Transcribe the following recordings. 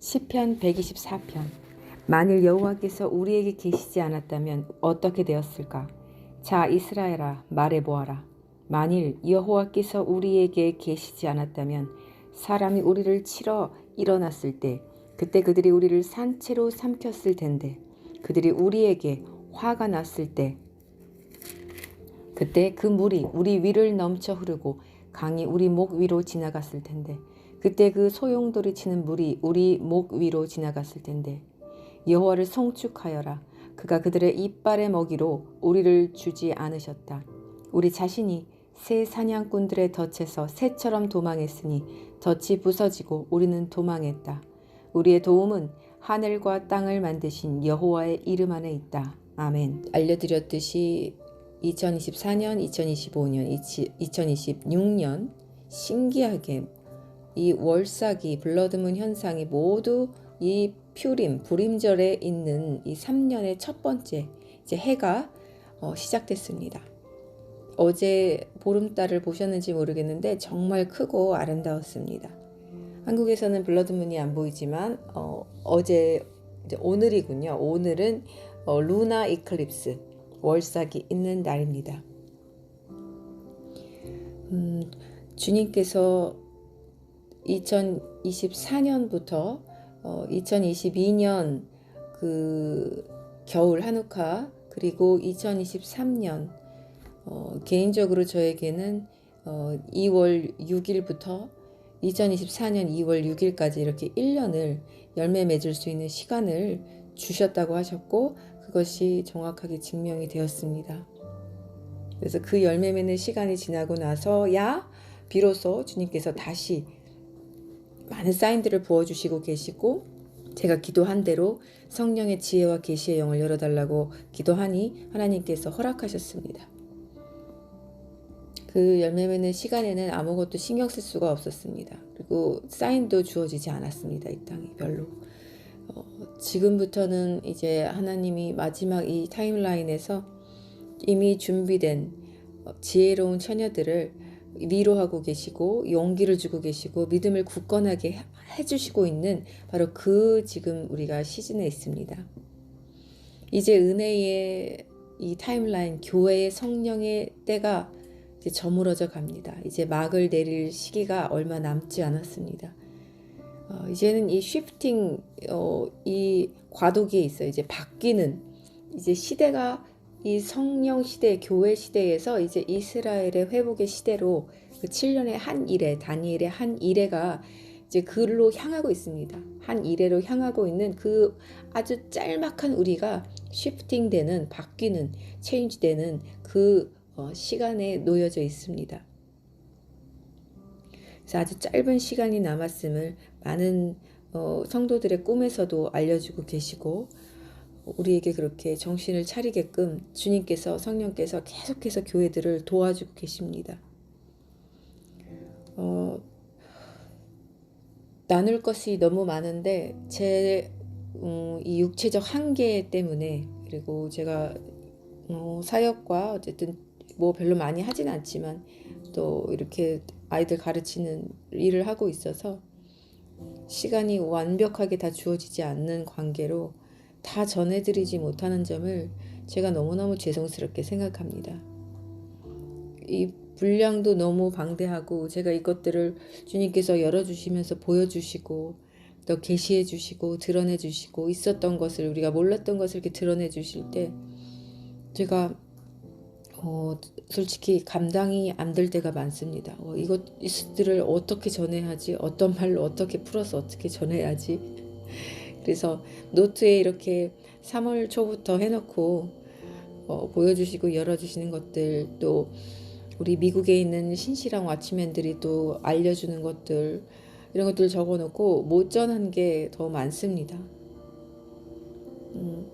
시편 124편. 만일 여호와께서 우리에게 계시지 않았다면 어떻게 되었을까? 자, 이스라엘아, 말해보아라. 만일 여호와께서 우리에게 계시지 않았다면 사람이 우리를 치러 일어났을 때 그때 그들이 우리를 산채로 삼켰을 텐데, 그들이 우리에게 화가 났을 때 그때 그 물이 우리 위를 넘쳐 흐르고 강이 우리 목 위로 지나갔을 텐데, 그때 그 소용돌이 치는 물이 우리 목 위로 지나갔을 텐데, 여호와를 송축하여라. 그가 그들의 이빨의 먹이로 우리를 주지 않으셨다. 우리 자신이 새 사냥꾼들의 덫에서 새처럼 도망했으니 덫이 부서지고 우리는 도망했다. 우리의 도움은 하늘과 땅을 만드신 여호와의 이름 안에 있다. 아멘. 알려드렸듯이 2024년, 2025년, 2026년 신기하게 이 월삭이 블러드문 현상이 모두 이 퓨림, 불임절에 있는 이 3년의 첫 번째 이제 해가 시작됐습니다. 어제 보름달을 보셨는지 모르겠는데 정말 크고 아름다웠습니다. 한국에서는 블러드문이 안 보이지만 어제 이제 오늘이군요. 오늘은 루나 이클립스, 월삭이 있는 날입니다. 주님께서 2024년부터 2022년 그 겨울 한우카, 그리고 2023년 개인적으로 저에게는 2월 6일부터 2024년 2월 6일까지 이렇게 1년을 열매 맺을 수 있는 시간을 주셨다고 하셨고, 그것이 정확하게 증명이 되었습니다. 그래서 그 열매 맺는 시간이 지나고 나서야 비로소 주님께서 다시 많은 사인들을 부어주시고 계시고, 제가 기도한 대로 성령의 지혜와 계시의 영을 열어달라고 기도하니 하나님께서 허락하셨습니다. 그 열매 맺는 시간에는 아무것도 신경 쓸 수가 없었습니다. 그리고 사인도 주어지지 않았습니다. 이 땅에 별로. 지금부터는 이제 하나님이 마지막 이 타임라인에서 이미 준비된 지혜로운 처녀들을 위로하고 계시고 용기를 주고 계시고 믿음을 굳건하게 해주시고 있는 바로 그 지금 우리가 시즌에 있습니다. 이제 은혜의 이 타임라인, 교회의 성령의 때가 이제 저물어져 갑니다. 이제 막을 내릴 시기가 얼마 남지 않았습니다. 이제는 이 쉬프팅, 이 과도기에 있어요. 이제 바뀌는 이제 시대가 이 성령 시대, 교회 시대에서 이제 이스라엘의 회복의 시대로 그 7년의 한 이래, 다니엘의 한 이래가 이제 그로 향하고 있습니다. 한 이래로 향하고 있는 그 아주 짤막한 우리가 쉬프팅 되는, 바뀌는, 체인지 되는 그 시간에 놓여져 있습니다. 그래서 아주 짧은 시간이 남았음을 많은 성도들의 꿈에서도 알려주고 계시고, 우리에게 그렇게 정신을 차리게끔 주님께서, 성령께서 계속해서 교회들을 도와주고 계십니다. 나눌 것이 너무 많은데 제 이 육체적 한계 때문에, 그리고 제가 사역과 어쨌든 뭐 별로 많이 하진 않지만 또 이렇게 아이들 가르치는 일을 하고 있어서 시간이 완벽하게 다 주어지지 않는 관계로 다 전해드리지 못하는 점을 제가 너무너무 죄송스럽게 생각합니다. 이 분량도 너무 방대하고 제가 이것들을 주님께서 열어주시면서 보여주시고 또 계시해 주시고 드러내 주시고, 있었던 것을, 우리가 몰랐던 것을 이렇게 드러내 주실 때 제가 솔직히 감당이 안 될 때가 많습니다. 이것들을 어떻게 전해야지, 어떤 말로 어떻게 풀어서 어떻게 전해야지. 그래서 노트에 이렇게 3월 초부터 해놓고 보여주시고 열어주시는 것들, 또 우리 미국에 있는 신실한 왓치맨들이 또 알려주는 것들, 이런 것들 적어놓고 못 전한 게 더 많습니다.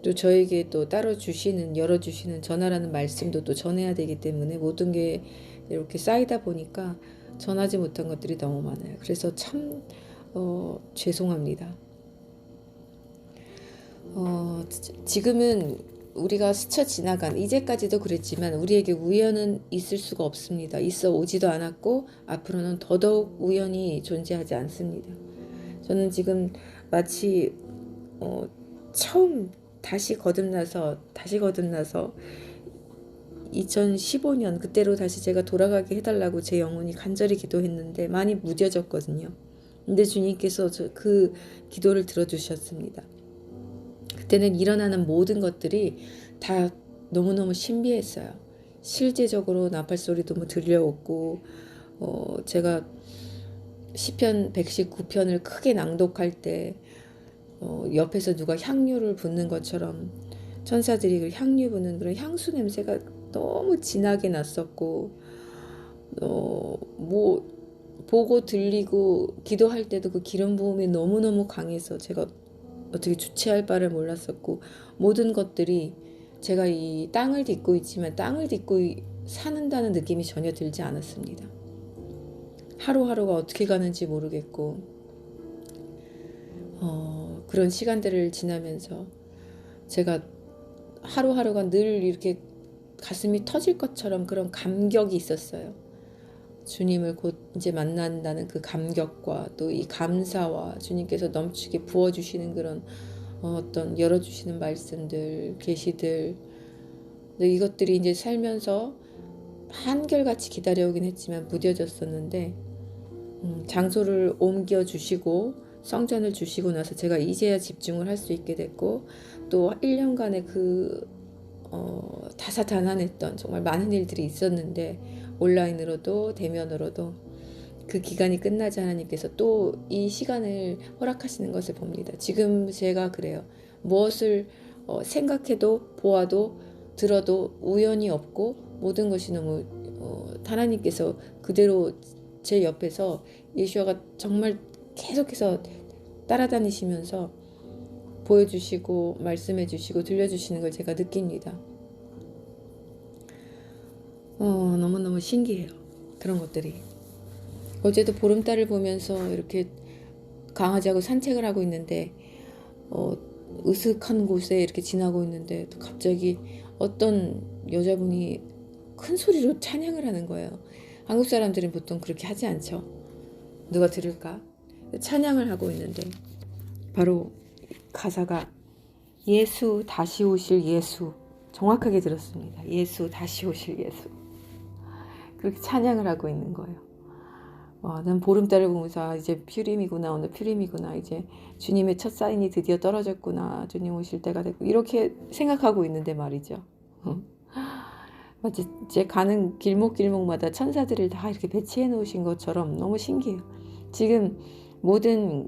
또 저에게 또 따로 주시는, 열어주시는 전하라는 말씀도 또 전해야 되기 때문에 모든 게 이렇게 쌓이다 보니까 전하지 못한 것들이 너무 많아요. 그래서 참 죄송합니다. 지금은 우리가 스쳐 지나간, 이제까지도 그랬지만 우리에게 우연은 있을 수가 없습니다. 있어 오지도 않았고 앞으로는 더더욱 우연이 존재하지 않습니다. 저는 지금 마치 처음 다시 거듭나서 2015년 그때로 다시 제가 돌아가게 해달라고 제 영혼이 간절히 기도했는데 많이 무뎌졌거든요. 근데 주님께서 그 기도를 들어주셨습니다. 그때는 일어나는 모든 것들이 다 너무너무 신비했어요. 실제적으로 나팔 소리도 뭐 들려오고 제가 시편 119편을 크게 낭독할 때 옆에서 누가 향유를 붓는 것처럼 천사들이 그 향유 부는 그런 향수 냄새가 너무 진하게 났었고 뭐 보고 들리고 기도할 때도 그 기름 부음이 너무너무 강해서 제가 어떻게 주체할 바를 몰랐었고 모든 것들이 제가 이 땅을 딛고 있지만 땅을 딛고 사는다는 느낌이 전혀 들지 않았습니다. 하루하루가 어떻게 가는지 모르겠고 그런 시간들을 지나면서 제가 하루하루가 늘 이렇게 가슴이 터질 것처럼 그런 감격이 있었어요. 주님을 곧 이제 만난다는 그 감격과 또 이 감사와 주님께서 넘치게 부어주시는 그런 어떤 열어주시는 말씀들, 계시들, 이것들이 이제 살면서 한결같이 기다려오긴 했지만 무뎌졌었는데 장소를 옮겨주시고 성전을 주시고 나서 제가 이제야 집중을 할 수 있게 됐고 또 1년간의 그 다사다난했던 정말 많은 일들이 있었는데 온라인으로도 대면으로도 그 기간이 끝나자 하나님께서 또 이 시간을 허락하시는 것을 봅니다. 지금 제가 그래요. 무엇을 생각해도 보아도 들어도 우연이 없고 모든 것이 너무 하나님께서 그대로 제 옆에서 예수아가 정말 계속해서 따라다니시면서 보여주시고 말씀해주시고 들려주시는 걸 제가 느낍니다. 너무너무 신기해요. 그런 것들이. 어제도 보름달을 보면서 이렇게 강아지하고 산책을 하고 있는데 으슥한 곳에 이렇게 지나고 있는데 또 갑자기 어떤 여자분이 큰 소리로 찬양을 하는 거예요. 한국 사람들은 보통 그렇게 하지 않죠. 누가 들을까? 찬양을 하고 있는데 바로 가사가 예수 다시 오실 예수. 정확하게 들었습니다. 예수 다시 오실 예수. 그렇게 찬양을 하고 있는 거예요. 난 보름달을 보면서 이제 퓨림이구나, 오늘 퓨림이구나, 이제 주님의 첫 사인이 드디어 떨어졌구나, 주님 오실 때가 됐고 이렇게 생각하고 있는데 말이죠. 마치 제 가는 길목길목마다 천사들을 다 이렇게 배치해 놓으신 것처럼 너무 신기해요. 지금 모든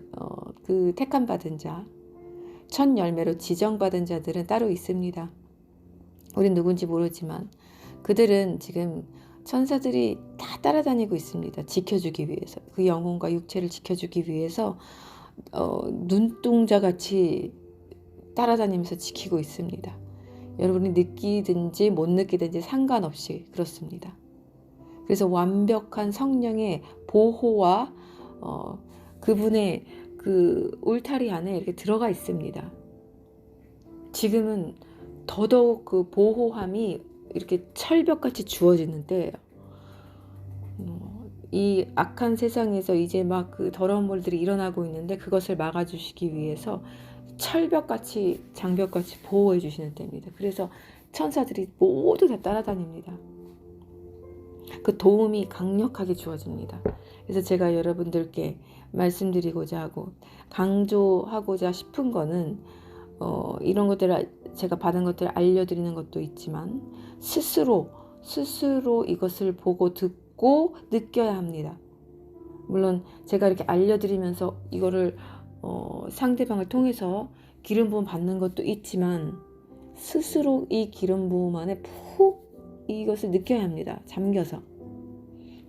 그 택함 받은 자, 첫 열매로 지정받은 자들은 따로 있습니다. 우린 누군지 모르지만 그들은 지금 천사들이 다 따라다니고 있습니다. 지켜주기 위해서. 그 영혼과 육체를 지켜주기 위해서 눈동자같이 따라다니면서 지키고 있습니다. 여러분이 느끼든지 못 느끼든지 상관없이 그렇습니다. 그래서 완벽한 성령의 보호와 그분의 그 울타리 안에 이렇게 들어가 있습니다. 지금은 더더욱 그 보호함이 이렇게 철벽같이 주어지는 때예요. 이 악한 세상에서 이제 막 그 더러운 물들이 일어나고 있는데 그것을 막아주시기 위해서 철벽같이 장벽같이 보호해 주시는 때입니다. 그래서 천사들이 모두 다 따라다닙니다. 그 도움이 강력하게 주어집니다. 그래서 제가 여러분들께 말씀드리고자 하고 강조하고자 싶은 거는 이런 것들을 제가 받은 것들을 알려드리는 것도 있지만 스스로 이것을 보고 듣고 느껴야 합니다. 물론 제가 이렇게 알려드리면서 이거를 상대방을 통해서 기름 부음 받는 것도 있지만 스스로 이 기름 부음 안에 푹 이것을 느껴야 합니다. 잠겨서.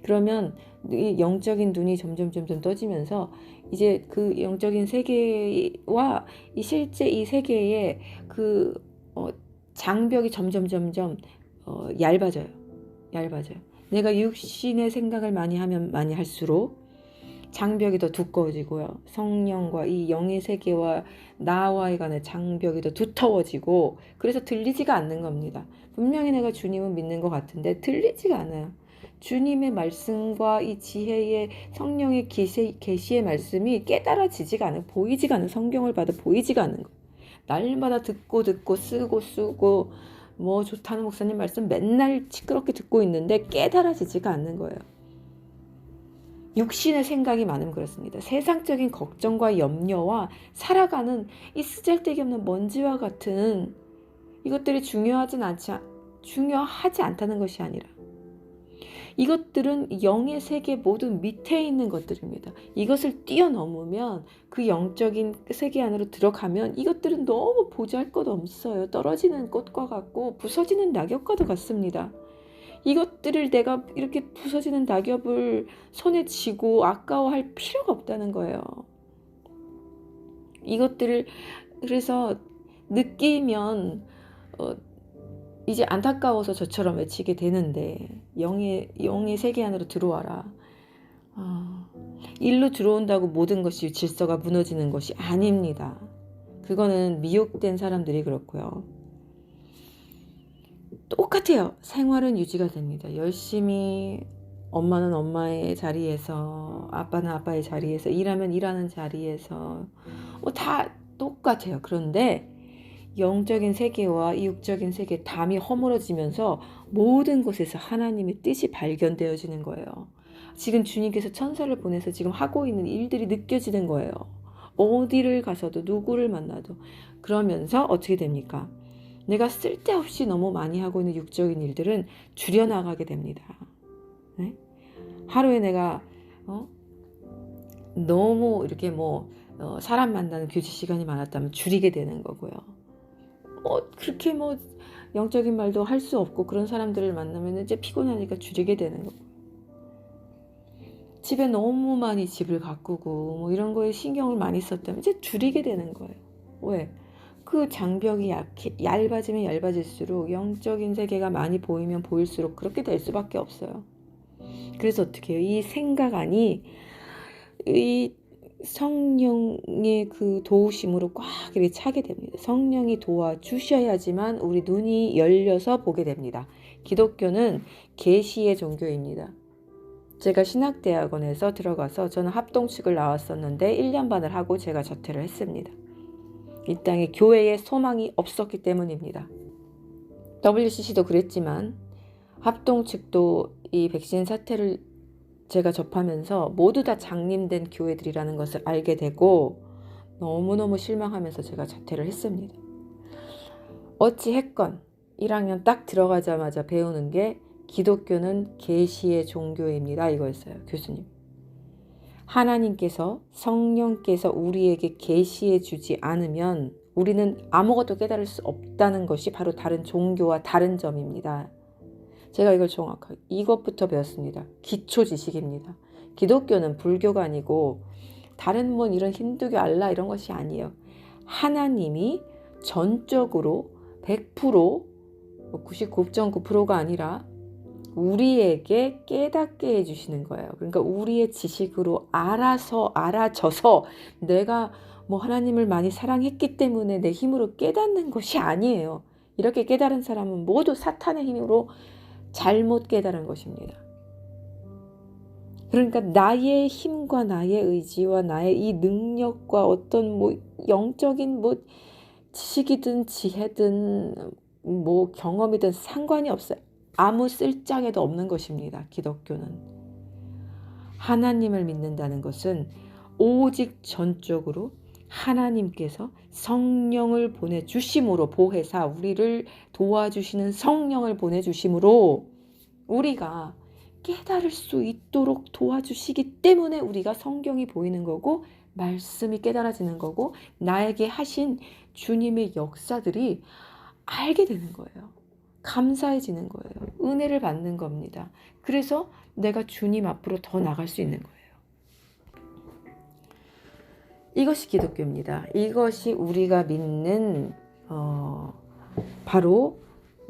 그러면 이 영적인 눈이 점점 떠지면서 이제 그 영적인 세계와 이 실제 이 세계의 그 장벽이 점점 얇아져요. 내가 육신의 생각을 많이 하면 많이 할수록 장벽이 더 두꺼워지고요. 성령과 이 영의 세계와 나와의 간의 장벽이 더 두터워지고 그래서 들리지가 않는 겁니다. 분명히 내가 주님은 믿는 것 같은데 들리지가 않아요. 주님의 말씀과 이 지혜의 성령의 계시의 말씀이 깨달아지지가 않아요. 보이지가 않아요. 성경을 봐도 보이지가 않는 거예요. 날마다 듣고 쓰고 뭐 좋다는 목사님 말씀 맨날 시끄럽게 듣고 있는데 깨달아지지가 않는 거예요. 육신의 생각이 많으면 그렇습니다. 세상적인 걱정과 염려와 살아가는 이 쓰잘데기 없는 먼지와 같은 이것들이 중요하지 않다는 것이 아니라 이것들은 영의 세계 모든 밑에 있는 것들입니다. 이것을 뛰어넘으면 그 영적인 세계 안으로 들어가면 이것들은 너무 보잘것없어요. 떨어지는 꽃과 같고 부서지는 낙엽과도 같습니다. 이것들을 내가 이렇게 부서지는 낙엽을 손에 쥐고 아까워할 필요가 없다는 거예요. 이것들을 그래서 느끼면 이제 안타까워서 저처럼 외치게 되는데 영의 세계 안으로 들어와라. 일로 들어온다고 모든 것이 질서가 무너지는 것이 아닙니다. 그거는 미혹된 사람들이 그렇고요. 똑같아요. 생활은 유지가 됩니다. 열심히 엄마는 엄마의 자리에서 아빠는 아빠의 자리에서 일하면 일하는 자리에서 다 똑같아요. 그런데 영적인 세계와 이 육적인 세계 담이 허물어지면서 모든 곳에서 하나님의 뜻이 발견되어지는 거예요. 지금 주님께서 천사를 보내서 지금 하고 있는 일들이 느껴지는 거예요. 어디를 가서도 누구를 만나도. 그러면서 어떻게 됩니까? 내가 쓸데없이 너무 많이 하고 있는 육적인 일들은 줄여나가게 됩니다. 네? 하루에 내가 너무 이렇게 사람 만나는 교제 시간이 많았다면 줄이게 되는 거고요. 그렇게 영적인 말도 할 수 없고 그런 사람들을 만나면 이제 피곤하니까 줄이게 되는 거고. 집에 너무 많이 집을 가꾸고 이런 거에 신경을 많이 썼다면 이제 줄이게 되는 거예요. 왜? 그 장벽이 얇아지면 얇아질수록 영적인 세계가 많이 보이면 보일수록 그렇게 될 수밖에 없어요. 그래서 어떻게 해요? 이 생각 안이 이 성령의 그 도우심으로 꽉 이렇게 차게 됩니다. 성령이 도와주셔야지만 우리 눈이 열려서 보게 됩니다. 기독교는 계시의 종교입니다. 제가 신학대학원에서 들어가서 저는 합동측을 나왔었는데 1년 반을 하고 제가 자퇴를 했습니다. 이 땅에 교회에 소망이 없었기 때문입니다. WCC도 그랬지만 합동측도 이 백신 사태를 제가 접하면서 모두 다 장님된 교회들이라는 것을 알게 되고 너무너무 실망하면서 제가 자퇴를 했습니다. 어찌했건 1학년 딱 들어가자마자 배우는 게 기독교는 계시의 종교입니다. 이거였어요. 교수님. 하나님께서 성령께서 우리에게 계시해 주지 않으면 우리는 아무것도 깨달을 수 없다는 것이 바로 다른 종교와 다른 점입니다. 제가 이걸 정확하게 이것부터 배웠습니다. 기초 지식입니다. 기독교는 불교가 아니고 다른 이런 힌두교 알라 이런 것이 아니에요. 하나님이 전적으로 100% 99.9%가 아니라 우리에게 깨닫게 해주시는 거예요. 그러니까 우리의 지식으로 알아져서 내가 하나님을 많이 사랑했기 때문에 내 힘으로 깨닫는 것이 아니에요. 이렇게 깨달은 사람은 모두 사탄의 힘으로 잘못 깨달은 것입니다. 그러니까 나의 힘과 나의 의지와 나의 이 능력과 어떤 영적인 지식이든 지혜든 경험이든 상관이 없어요. 아무 쓸짝에도 없는 것입니다. 기독교는. 하나님을 믿는다는 것은 오직 전적으로 하나님께서 성령을 보내주심으로 보혜사 우리를 도와주시는 성령을 보내주심으로 우리가 깨달을 수 있도록 도와주시기 때문에 우리가 성경이 보이는 거고 말씀이 깨달아지는 거고 나에게 하신 주님의 역사들이 알게 되는 거예요. 감사해지는 거예요. 은혜를 받는 겁니다. 그래서 내가 주님 앞으로 더 나갈 수 있는 거예요. 이것이 기독교입니다. 이것이 우리가 믿는 바로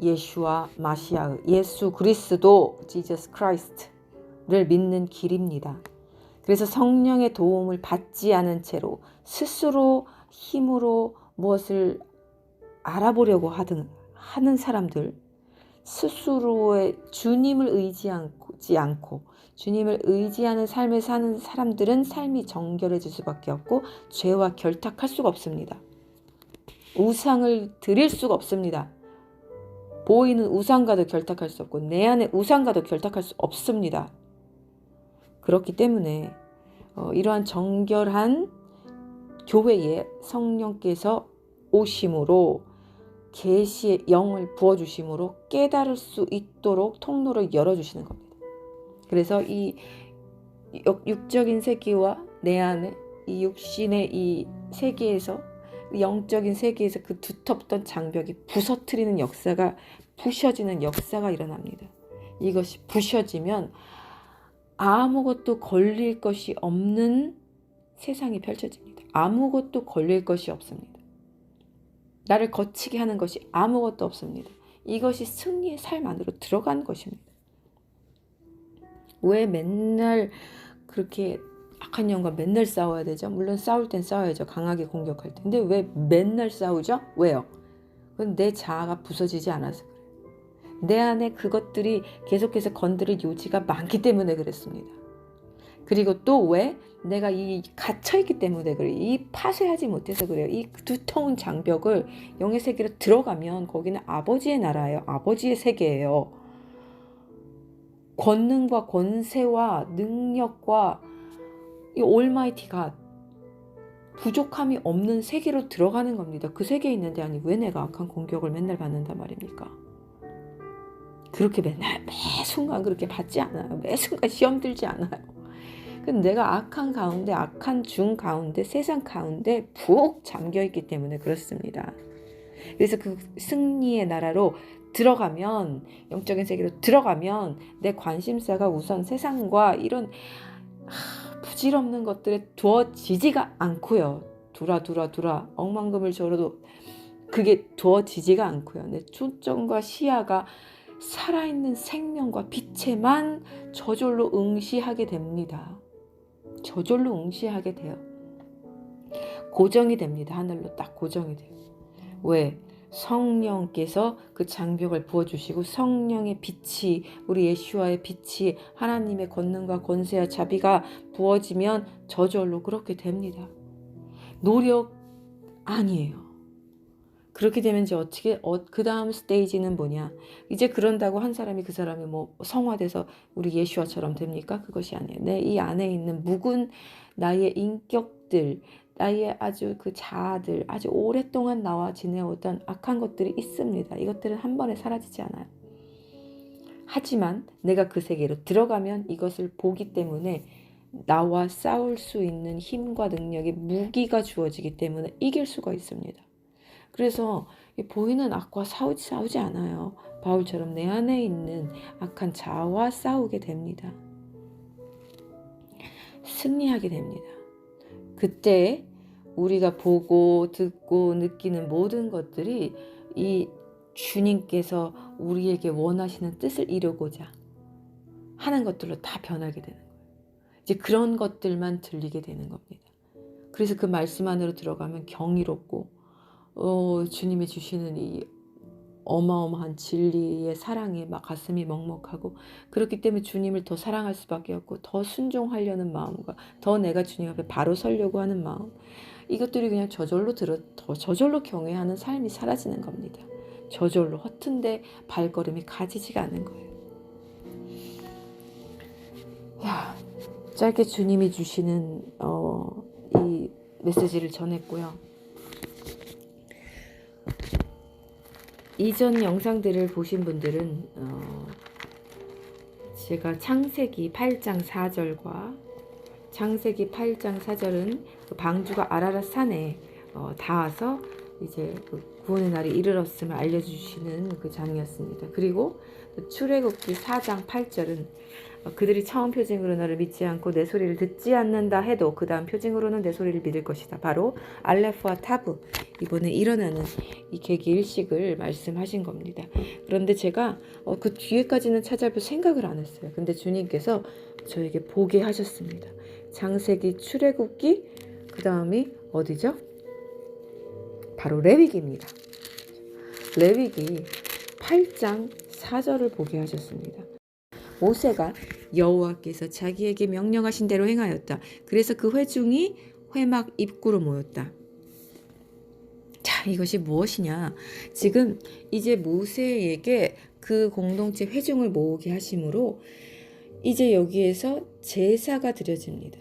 예수와 마시아, 예수 그리스도, Jesus Christ를 믿는 길입니다. 그래서 성령의 도움을 받지 않은 채로 스스로 힘으로 무엇을 알아보려고 하는 사람들, 스스로의 주님을 의지하지 않고 주님을 의지하는 삶을 사는 사람들은 삶이 정결해질 수밖에 없고 죄와 결탁할 수가 없습니다. 우상을 드릴 수가 없습니다. 보이는 우상과도 결탁할 수 없고 내 안의 우상과도 결탁할 수 없습니다. 그렇기 때문에 이러한 정결한 교회에 성령께서 오심으로 계시의 영을 부어주심으로 깨달을 수 있도록 통로를 열어주시는 겁니다. 그래서 이 육적인 세계와 내 안에 이 육신의 이 세계에서 영적인 세계에서 그 두텁던 장벽이 부서뜨리는 역사가 부셔지는 역사가 일어납니다. 이것이 부셔지면 아무것도 걸릴 것이 없는 세상이 펼쳐집니다. 아무것도 걸릴 것이 없습니다. 나를 거치게 하는 것이 아무것도 없습니다. 이것이 승리의 삶 안으로 들어간 것입니다. 왜 맨날 그렇게 악한 영과 맨날 싸워야 되죠? 물론 싸울 땐 싸워야죠. 강하게 공격할 때. 근데 왜 맨날 싸우죠? 왜요? 그건 내 자아가 부서지지 않아서 그래요. 내 안에 그것들이 계속해서 건드릴 요지가 많기 때문에 그랬습니다. 그리고 또 왜? 내가 이 갇혀있기 때문에 그래요. 이 파쇄하지 못해서 그래요. 이 두터운 장벽을 영의 세계로 들어가면 거기는 아버지의 나라예요. 아버지의 세계예요. 권능과 권세와 능력과 이 올마이티 갓, 부족함이 없는 세계로 들어가는 겁니다. 그 세계에 있는데 아니 왜 내가 악한 공격을 맨날 받는단 말입니까? 그렇게 맨날 매 순간 그렇게 받지 않아요. 매 순간 시험 들지 않아요. 근데 내가 악한 가운데, 악한 중 가운데, 세상 가운데 푹 잠겨있기 때문에 그렇습니다. 그래서 그 승리의 나라로 들어가면, 영적인 세계로 들어가면 내 관심사가 우선 세상과 이런 부질없는 것들에 두어지지가 않고요. 두라 억만금을 줘도 그게 두어지지가 않고요. 내 초점과 시야가 살아있는 생명과 빛에만 저절로 응시하게 됩니다. 저절로 응시하게 돼요. 고정이 됩니다. 하늘로 딱 고정이 돼요. 왜? 성령께서 그 장벽을 부어주시고 성령의 빛이, 우리 예수와의 빛이, 하나님의 권능과 권세와 자비가 부어지면 저절로 그렇게 됩니다. 노력 아니에요. 그렇게 되면 이제 어떻게 그 다음 스테이지는 뭐냐? 이제 그런다고 한 사람이 그 사람이 뭐 성화돼서 우리 예수와처럼 됩니까? 그것이 아니에요. 내 이 안에 있는 묵은 나의 인격들, 나의 아주 그 자아들, 아주 오랫동안 나와 지내오던 악한 것들이 있습니다. 이것들은 한 번에 사라지지 않아요. 하지만 내가 그 세계로 들어가면 이것을 보기 때문에 나와 싸울 수 있는 힘과 능력이 무기가 주어지기 때문에 이길 수가 있습니다. 그래서 보이는 악과 싸우지 않아요. 바울처럼 내 안에 있는 악한 자아와 싸우게 됩니다. 승리하게 됩니다. 그때 우리가 보고 듣고 느끼는 모든 것들이 이 주님께서 우리에게 원하시는 뜻을 이루고자 하는 것들로 다 변하게 되는 거예요. 이제 그런 것들만 들리게 되는 겁니다. 그래서 그 말씀 안으로 들어가면 경이롭고 주님이 주시는 이 어마어마한 진리의 사랑에 막 가슴이 먹먹하고, 그렇기 때문에 주님을 더 사랑할 수밖에 없고 더 순종하려는 마음과 더 내가 주님 앞에 바로 서려고 하는 마음, 이것들이 그냥 더 저절로 경외하는 삶이 사라지는 겁니다. 저절로 허튼데 발걸음이 가지지가 않는 거예요. 짧게 주님이 주시는 이 메시지를 전했고요. 이전 영상들을 보신 분들은 제가 창세기 8장 4절과 창세기 8장 4절은 그 방주가 아라랏 산에 닿아서 이제 그 구원의 날이 이르렀음을 알려주시는 그 장이었습니다. 그리고 출애굽기 4장 8절은 그들이 처음 표징으로 너를 믿지 않고 내 소리를 듣지 않는다 해도 그 다음 표징으로는 내 소리를 믿을 것이다. 바로 알레프와 타브, 이번에 일어나는 이 계기 일식을 말씀하신 겁니다. 그런데 제가 그 뒤에까지는 찾아볼 생각을 안 했어요. 근데 주님께서 저에게 보게 하셨습니다. 창세기, 출애굽기, 그 다음이 어디죠? 바로 레위기입니다. 레위기 8장 14절을 보게 하셨습니다. 모세가 여호와께서 자기에게 명령하신 대로 행하였다. 그래서 그 회중이 회막 입구로 모였다. 자, 이것이 무엇이냐? 지금 이제 모세에게 그 공동체 회중을 모으게 하심으로 이제 여기에서 제사가 드려집니다.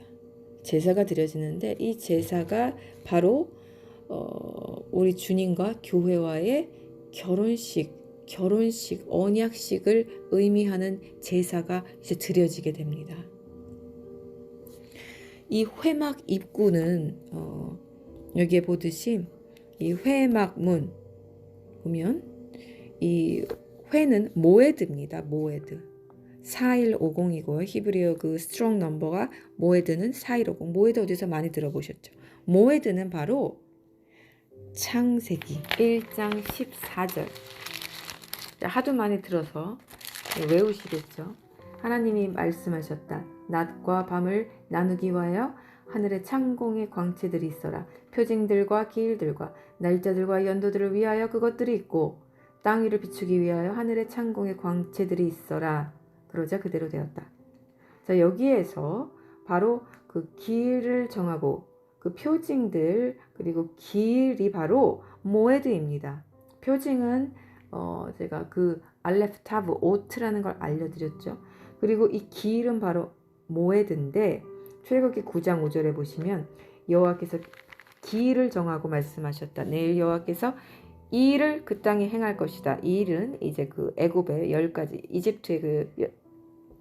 제사가 드려지는데 이 제사가 바로 우리 주님과 교회와의 결혼식, 언약식을 의미하는 제사가 이제 드려지게 됩니다. 이 회막 입구는 여기에 보듯이 이 회막문 보면 이 회는 모에드입니다. 모에드. 4150이고요. 히브리어 그 스트롱 넘버가 모에드는 4150. 모에드 어디서 많이 들어보셨죠? 모에드는 바로 창세기 1장 14절. 하도 많이 들어서 외우시겠죠? 하나님이 말씀하셨다. 낮과 밤을 나누기 위하여 하늘의 창공의 광채들이 있어라. 표징들과 기일들과 날짜들과 연도들을 위하여 그것들이 있고 땅 위를 비추기 위하여 하늘의 창공의 광채들이 있어라. 그러자 그대로 되었다. 자, 여기에서 바로 그 기일을 정하고 그 표징들 그리고 기일이 바로 모에드입니다. 표징은 제가 그 알레프 타브 오트라는 걸 알려드렸죠. 그리고 이 기일은 바로 모에드인데 출애굽기 9장 5절에 보시면 여호와께서 기일을 정하고 말씀하셨다. 내일 여호와께서 이 일을 그 땅에 행할 것이다. 이 일은 이제 그 애굽의 10가지 이집트의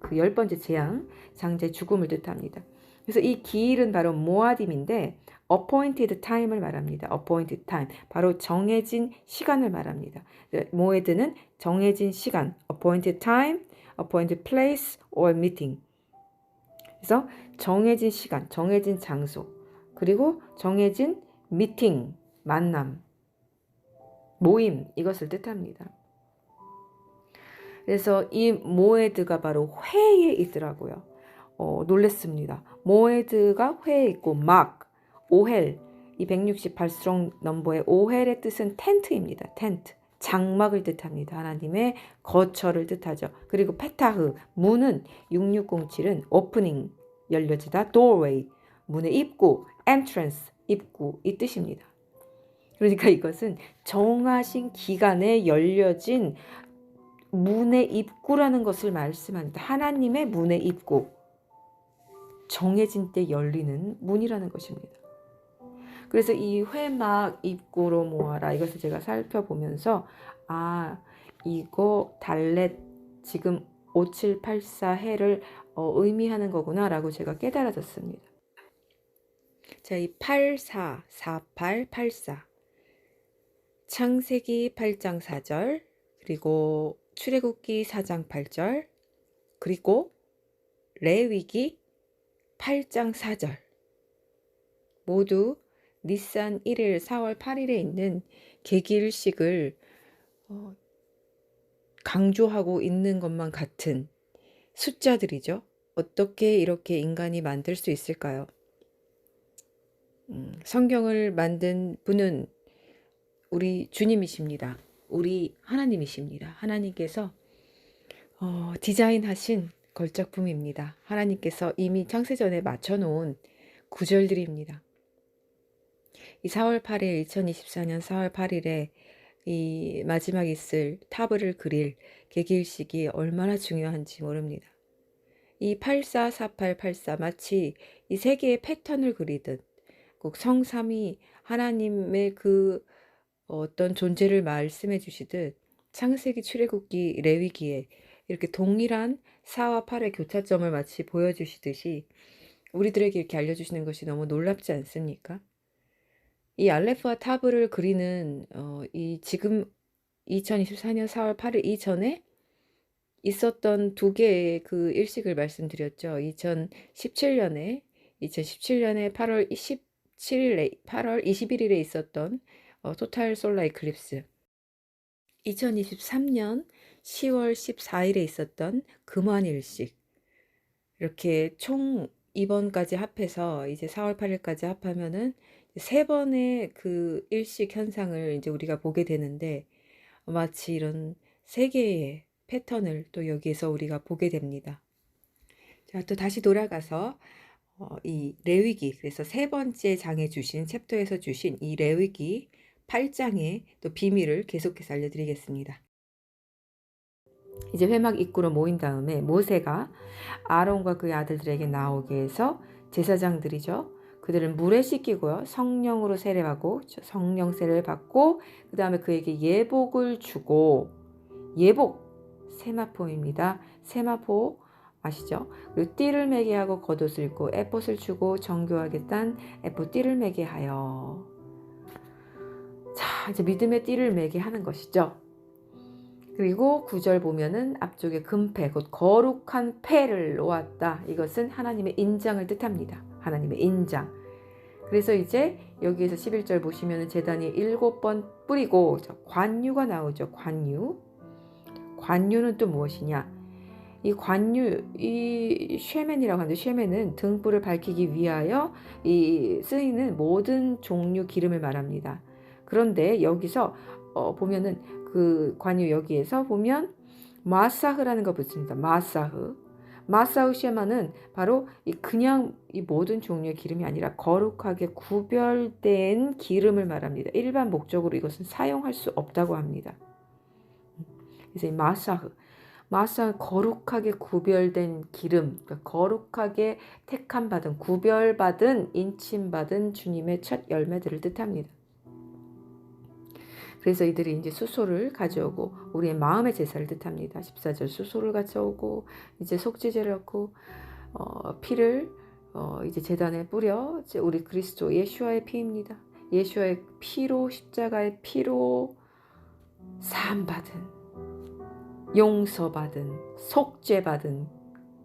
그 10번째 재앙, 장자의 죽음을 뜻합니다. 그래서 이 기일은 바로 모아딤인데 appointed time을 말합니다. appointed time, 바로 정해진 시간을 말합니다. 모에드는 정해진 시간, appointed time, appointed place or meeting. 그래서 정해진 시간, 정해진 장소, 그리고 정해진 미팅, 만남, 모임, 이것을 뜻합니다. 그래서 이 모에드가 바로 회에 있더라고요. 놀랬습니다. 모에드가 회에 있고 오헬, 이 168스트롱 넘버의 오헬의 뜻은 텐트입니다. 텐트, 장막을 뜻합니다. 하나님의 거처를 뜻하죠. 그리고 페타흐, 문은 6607은 오프닝, 열려지다, doorway, 문의 입구, entrance, 입구, 이 뜻입니다. 그러니까 이것은 정하신 기간에 열려진 문의 입구라는 것을 말씀합니다. 하나님의 문의 입구, 정해진 때 열리는 문이라는 것입니다. 그래서 이 회막 입구로 모아라, 이것을 제가 살펴보면서 이거 달렛 지금 5784 해를 의미하는 거구나 라고 제가 깨달아졌습니다. 자, 이 84, 48, 84 창세기 8장 4절 그리고 출애굽기 4장 8절 그리고 레위기 8장 4절 모두 니산 1일 4월 8일에 있는 계기일식을 강조하고 있는 것만 같은 숫자들이죠. 어떻게 이렇게 인간이 만들 수 있을까요? 성경을 만든 분은 우리 주님이십니다. 우리 하나님이십니다. 하나님께서 디자인하신 걸작품입니다. 하나님께서 이미 창세전에 맞춰놓은 구절들입니다. 이 4월 8일 2024년 4월 8일에 이 마지막 있을 타브를 그릴 계기일식이 얼마나 중요한지 모릅니다. 이 84, 48, 84 마치 이 세 개의 패턴을 그리듯 꼭 성삼위 하나님의 그 어떤 존재를 말씀해 주시듯 창세기, 출애굽기, 레위기에 이렇게 동일한 4와 8의 교차점을 마치 보여주시듯이 우리들에게 이렇게 알려주시는 것이 너무 놀랍지 않습니까? 이 알레프와 타브를 그리는 이 지금 2024년 4월 8일 이전에 있었던 두 개의 그 일식을 말씀드렸죠. 2017년에 8월 21일에 있었던 토탈 솔라 이클립스, 2023년 10월 14일에 있었던 금환일식, 이렇게 총 이번까지 합해서 이제 4월 8일까지 합하면은 세 번의 그 일식 현상을 이제 우리가 보게 되는데 마치 이런 세 개의 패턴을 또 여기에서 우리가 보게 됩니다. 자, 또 다시 돌아가서 이 레위기, 그래서 세 번째 장에 주신 챕터에서 주신 이 레위기 8장의 또 비밀을 계속해서 알려드리겠습니다. 이제 회막 입구로 모인 다음에 모세가 아론과 그의 아들들에게 나오게 해서 제사장들이죠. 그들을 물에 씻기고요. 성령으로 세례하고 성령 세례를 받고 그 다음에 그에게 예복을 주고, 예복 세마포입니다. 세마포 아시죠? 그리고 띠를 매게 하고 겉옷을 입고 에봇을 주고 정교하게 딴 에봇 띠를 매게 하여. 자, 이제 믿음의 띠를 매게 하는 것이죠. 그리고 9절 보면은 앞쪽에 금패, 곧 거룩한 패를 놓았다. 이것은 하나님의 인장을 뜻합니다. 하나님의 인장. 그래서 이제 여기에서 11절 보시면은 제단이 7번 뿌리고 관유가 나오죠. 관유. 관유는 또 무엇이냐? 이 관유, 이 쉐멘이라고 하는데, 쉐멘은 등불을 밝히기 위하여 이 쓰이는 모든 종류 기름을 말합니다. 그런데 여기서 보면은 그 관유 여기에서 보면 마사흐라는 거 붙습니다. 마사흐. 마사흐 쉐마는 바로 그냥 이 모든 종류의 기름이 아니라 거룩하게 구별된 기름을 말합니다. 일반 목적으로 이것은 사용할 수 없다고 합니다. 그래서 이 마사흐, 거룩하게 구별된 기름, 그러니까 거룩하게 택함받은, 구별받은, 인침받은 주님의 첫 열매들을 뜻합니다. 그래서 이들이 이제 수소를 가져오고 우리의 마음의 제사를 뜻합니다. 14절 수소를 가져오고 이제 속죄제를 넣고 피를 이제 제단에 뿌려, 이제 우리 그리스도 예수와의 피입니다. 예수와의 피로, 십자가의 피로 사함받은, 용서받은, 속죄받은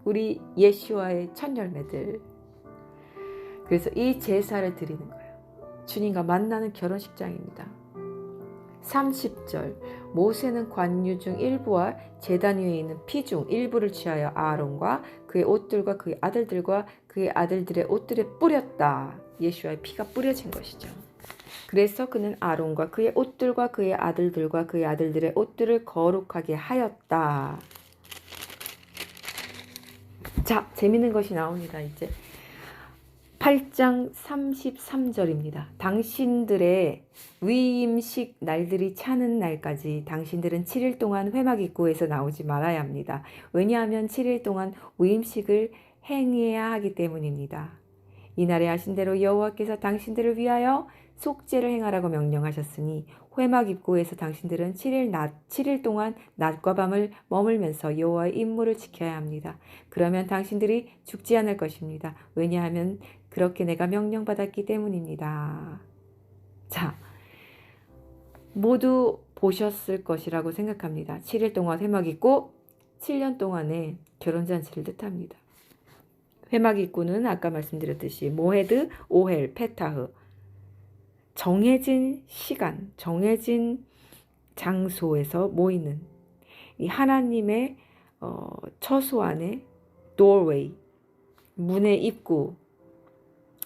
우리 예수와의 첫 열매들. 그래서 이 제사를 드리는 거예요. 주님과 만나는 결혼식장입니다. 30절 모세는 관유 중 일부와 제단 위에 있는 피 중 일부를 취하여 아론과 그의 옷들과 그의 아들들과 그의 아들들의 옷들에 뿌렸다. 예수와의 피가 뿌려진 것이죠. 그래서 그는 아론과 그의 옷들과 그의 아들들과 그의 아들들의 옷들을 거룩하게 하였다. 자, 재밌는 것이 나옵니다. 이제 8장 33절입니다. 당신들의 위임식 날들이 차는 날까지 당신들은 7일 동안 회막 입구에서 나오지 말아야 합니다. 왜냐하면 7일 동안 위임식을 행해야 하기 때문입니다. 이날에 하신 대로 여호와께서 당신들을 위하여 속죄를 행하라고 명령하셨으니 회막 입구에서 당신들은 7일 동안 낮과 밤을 머물면서 여호와의 임무를 지켜야 합니다. 그러면 당신들이 죽지 않을 것입니다. 왜냐하면 그렇게 내가 명령받았기 때문입니다. 자, 모두 보셨을 것이라고 생각합니다. 7일 동안 회막 입구, 7년 동안의 결혼잔치를 뜻합니다. 회막 입구는 아까 말씀드렸듯이 모헤드, 오헬, 페타흐, 정해진 시간, 정해진 장소에서 모이는 이 하나님의 처소 안에 doorway, 문의 입구.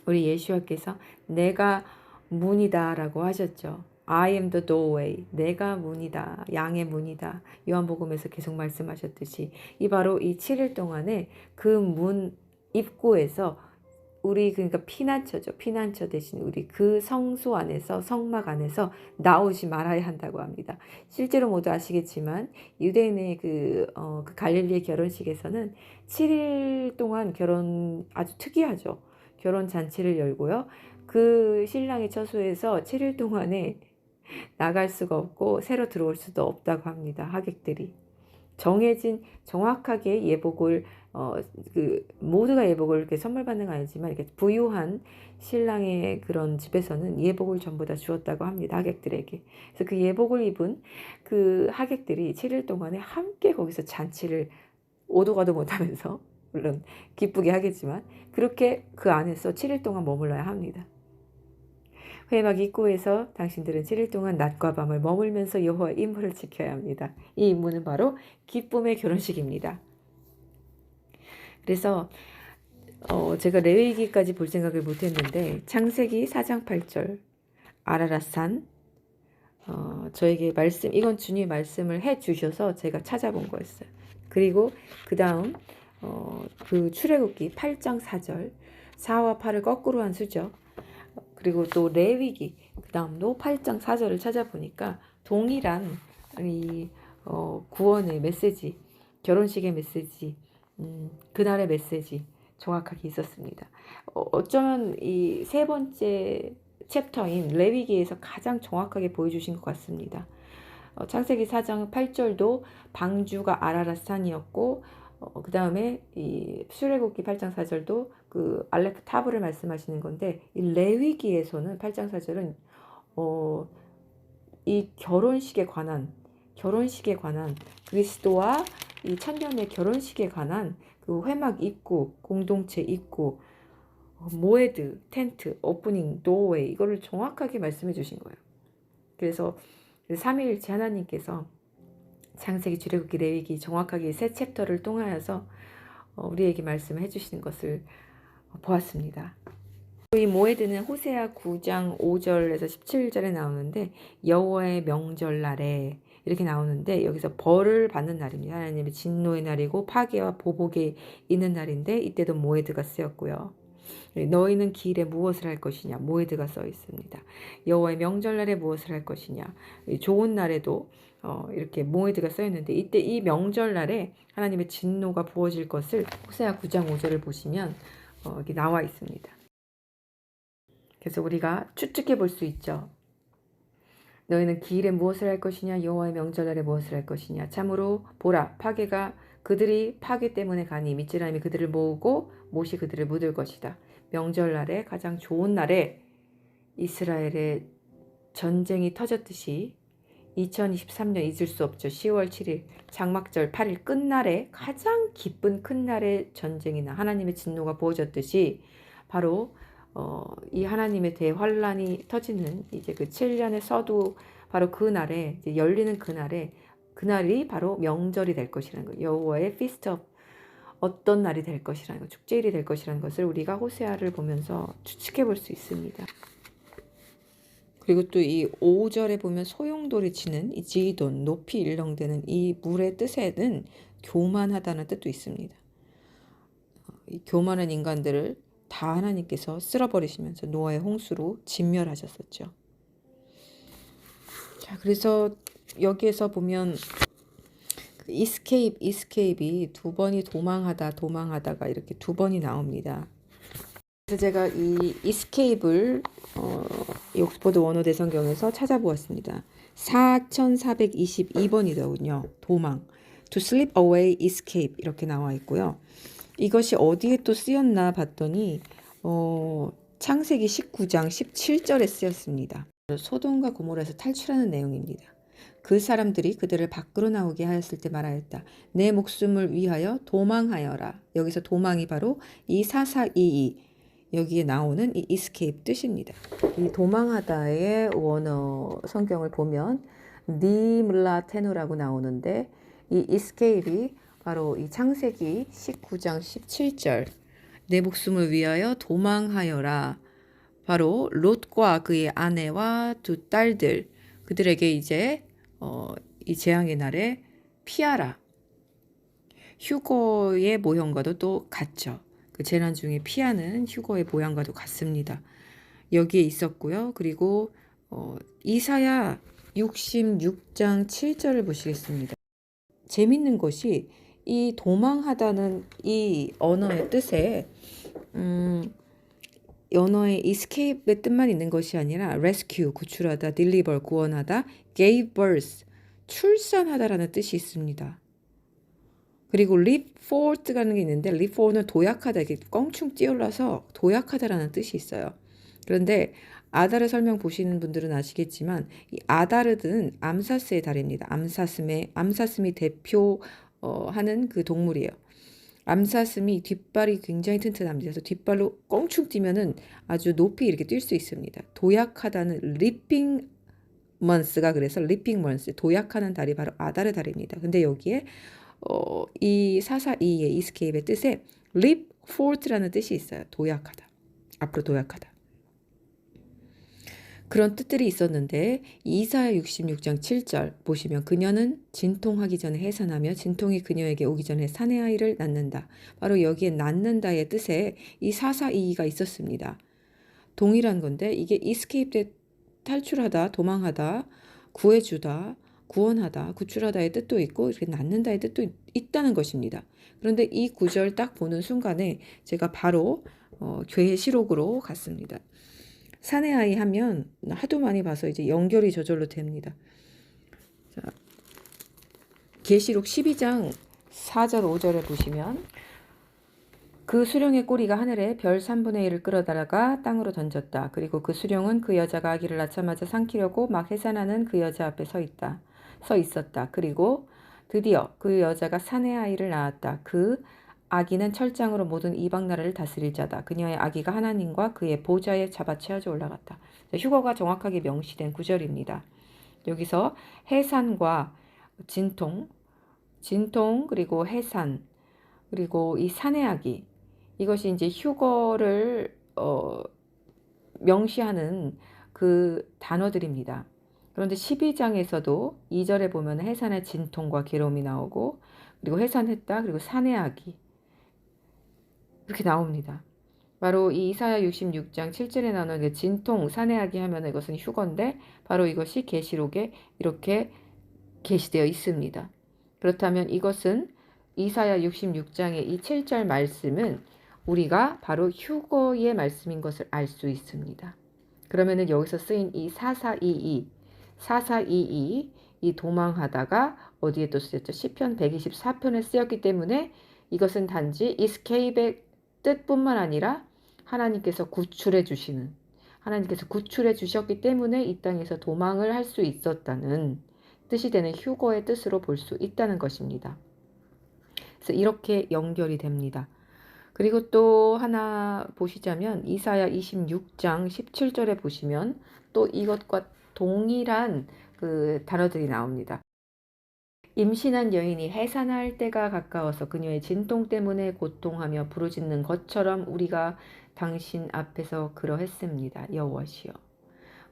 우리 예수님께서 내가 문이다 라고 하셨죠. I am the doorway. 내가 문이다. 양의 문이다. 요한복음에서 계속 말씀하셨듯이 이 바로 이 7일 동안에 그 문 입구에서 우리 그러니까 피난처죠. 피난처 대신 우리 그 성소 안에서, 성막 안에서 나오지 말아야 한다고 합니다. 실제로 모두 아시겠지만 유대인의 그 갈릴리의 결혼식에서는 7일 동안 아주 특이하죠. 결혼 잔치를 열고요. 그 신랑의 처소에서 7일 동안에 나갈 수가 없고 새로 들어올 수도 없다고 합니다. 하객들이. 정해진 정확하게 예복을 모두가 예복을 이렇게 선물 받는 건 아니지만 이렇게 부유한 신랑의 그런 집에서는 예복을 전부 다 주었다고 합니다. 하객들에게. 그래서 그 예복을 입은 그 하객들이 7일 동안에 함께 거기서 잔치를 오도 가도 못하면서 물론 기쁘게 하겠지만 그렇게 그 안에서 7일 동안 머물러야 합니다. 회막 입구에서 당신들은 7일 동안 낮과 밤을 머물면서 여호와의 임무를 지켜야 합니다. 이 임무는 바로 기쁨의 결혼식입니다. 그래서 제가 레위기까지 볼 생각을 못했는데 창세기 4장 8절 아라랏산 저에게 이건 주님이 말씀을 해 주셔서 제가 찾아본 거였어요. 그리고 그 다음 그 출애굽기 8장 4절 4와 8을 거꾸로 한 수죠. 그리고 또 레위기 그 다음도 8장 4절을 찾아보니까 동일한 이 구원의 메시지, 결혼식의 메시지, 그날의 메시지 정확하게 있었습니다. 어쩌면 이 세 번째 챕터인 레위기에서 가장 정확하게 보여주신 것 같습니다. 창세기 4장 8절도 방주가 아라랏 산이었고 그 다음에 이 출애굽기 8장 4절도 그 알레프 타브를 말씀하시는 건데 이 레위기에서는 8장 4절은 이 결혼식에 관한 그리스도와 이 천년의 결혼식에 관한 그 회막 입구, 공동체 입구, 모에드, 텐트, 오프닝, 도어웨이 이거를 정확하게 말씀해 주신 거예요. 그래서 삼위일체 하나님께서 창세기, 출애굽기, 레위기 정확하게 세 챕터를 통하여서 우리에게 말씀해 주시는 것을 보았습니다. 이 모에드는 호세아 9장 5절에서 17절에 나오는데 여호와의 명절날에 이렇게 나오는데 여기서 벌을 받는 날입니다. 하나님의 진노의 날이고 파괴와 보복이 있는 날인데 이때도 모에드가 쓰였고요. 너희는 길에 무엇을 할 것이냐 모에드가 써 있습니다. 여호와의 명절날에 무엇을 할 것이냐 좋은 날에도 이렇게 모에드가 써 있는데 이때 이 명절날에 하나님의 진노가 부어질 것을 호세아 9장 5절을 보시면 여기 나와 있습니다. 그래서 우리가 추측해 볼 수 있죠. 너희는 기일에 무엇을 할 것이냐 여호와의 명절날에 무엇을 할 것이냐 참으로 보라 파괴가 그들이 파괴 때문에 가니 미즈라임이 그들을 모으고 못이 그들을 묻을 것이다. 명절날에 가장 좋은 날에 이스라엘의 전쟁이 터졌듯이 2023년 잊을 수 없죠. 10월 7일 장막절 8일 끝날에 가장 기쁜 큰 날의 전쟁이나 하나님의 진노가 부어졌듯이 바로 이 하나님의 대환란이 터지는 이제 그 7년의 서두 바로 그 날에 이제 열리는 그날이 바로 명절이 될 것이라는 거예요. 여호와의 피스트 업 어떤 날이 될 것이라는 거, 축제일이 될 것이라는 것을 우리가 호세아를 보면서 추측해 볼 수 있습니다. 그리고 또 이 5절에 보면 소용돌이 치는 이 지돈, 높이 일렁대는 이 물의 뜻에는 교만하다는 뜻도 있습니다. 이 교만한 인간들을 다 하나님께서 쓸어버리시면서 노아의 홍수로 진멸하셨었죠. 자, 그래서 여기에서 보면 이스케이프이 두 번이 도망하다가 이렇게 두 번이 나옵니다. 그래서 제가 이 이스케이프를 이 옥스퍼드 원어 대성경에서 찾아보았습니다. 4422번이더군요. 도망. To slip away, escape 이렇게 나와 있고요. 이것이 어디에 또 쓰였나 봤더니 창세기 19장 17절에 쓰였습니다. 소돔과 고모라에서 탈출하는 내용입니다. 그 사람들이 그들을 밖으로 나오게 하였을 때 말하였다. 내 목숨을 위하여 도망하여라. 여기서 도망이 바로 이 4422 여기에 나오는 이 escape 뜻입니다. 이 도망하다의 원어 성경을 보면 니물라테누라고 나오는데 이 escape이 바로 이 창세기 19장 17절 내 목숨을 위하여 도망하여라. 바로 롯과 그의 아내와 두 딸들 그들에게 이제 이 재앙의 날에 피하라. 휴거의 모형과도 또 같죠. 그 재난 중에 피하는 휴거의 모양과도 같습니다. 여기에 있었고요. 그리고 이사야 66장 7절을 보시겠습니다. 재밌는 것이 이 도망하다는 이 언어의 뜻에 언어의 escape의 뜻만 있는 것이 아니라 rescue, 구출하다, deliver, 구원하다, gave birth, 출산하다라는 뜻이 있습니다. 그리고 leap forward라는 게 있는데 leap forward는 도약하다, 이렇게 껑충 뛰어올라서 도약하다라는 뜻이 있어요. 그런데 아다르 설명 보시는 분들은 아시겠지만 이 아다르는 암사스의 달입니다. 암사슴이 대표하는 그 동물이에요. 암사슴이 뒷발이 굉장히 튼튼합니다. 그래서 뒷발로 껑충 뛰면은 아주 높이 이렇게 뛸 수 있습니다. 도약하다는 리핑 먼스가 그래서 리핑 먼스 도약하는 달이 바로 아다르 달입니다. 근데 여기에 이 442의 이스케이프의 뜻에 leap forward라는 뜻이 있어요. 도약하다. 앞으로 도약하다. 그런 뜻들이 있었는데 이사야 66장 7절 보시면 그녀는 진통하기 전에 해산하며 진통이 그녀에게 오기 전에 사내 아이를 낳는다. 바로 여기에 낳는다의 뜻에 이 사사이이가 있었습니다. 동일한 건데 이게 escape 때 탈출하다, 도망하다, 구해주다, 구원하다, 구출하다의 뜻도 있고 이렇게 낳는다의 뜻도 있다는 것입니다. 그런데 이 구절 딱 보는 순간에 제가 바로 계시록으로 갔습니다. 사내 아이 하면 하도 많이 봐서 이제 연결이 저절로 됩니다. 자, 계시록 12장 4절 5절에 보시면 그 수령의 꼬리가 하늘에 별 3분의 1을 끌어다가 땅으로 던졌다. 그리고 그 수령은 그 여자가 아기를 낳자마자 삼키려고 막 해산하는 그 여자 앞에 서 있었다. 그리고 드디어 그 여자가 사내 아이를 낳았다. 그 아기는 철장으로 모든 이방 나라를 다스릴 자다. 그녀의 아기가 하나님과 그의 보좌에 잡아채어져 올라갔다. 휴거가 정확하게 명시된 구절입니다. 여기서 해산과 진통 그리고 해산 그리고 이 사내 아기 이것이 이제 휴거를 명시하는 그 단어들입니다. 그런데 12장에서도 2절에 보면 해산의 진통과 괴로움이 나오고 그리고 해산했다 그리고 사내 아기 이렇게 나옵니다. 바로 이 이사야 66장 7절에 나오는 진통, 사내 아기 하면 이것은 휴거인데 바로 이것이 계시록에 이렇게 게시되어 있습니다. 그렇다면 이것은 이사야 66장의 이 7절 말씀은 우리가 바로 휴거의 말씀인 것을 알 수 있습니다. 그러면은 여기서 쓰인 이 4422 이 도망하다가 어디에 또 쓰였죠? 시편 124편에 쓰였기 때문에 이것은 단지 escape의 뜻뿐만 아니라 하나님께서 구출해 주셨기 때문에 이 땅에서 도망을 할 수 있었다는 뜻이 되는 휴거의 뜻으로 볼 수 있다는 것입니다. 그래서 이렇게 연결이 됩니다. 그리고 또 하나 보시자면 이사야 26장 17절에 보시면 또 이것과 동일한 그 단어들이 나옵니다. 임신한 여인이 해산할 때가 가까워서 그녀의 진통 때문에 고통하며 부르짖는 것처럼 우리가 당신 앞에서 그러했습니다. 여호와시여.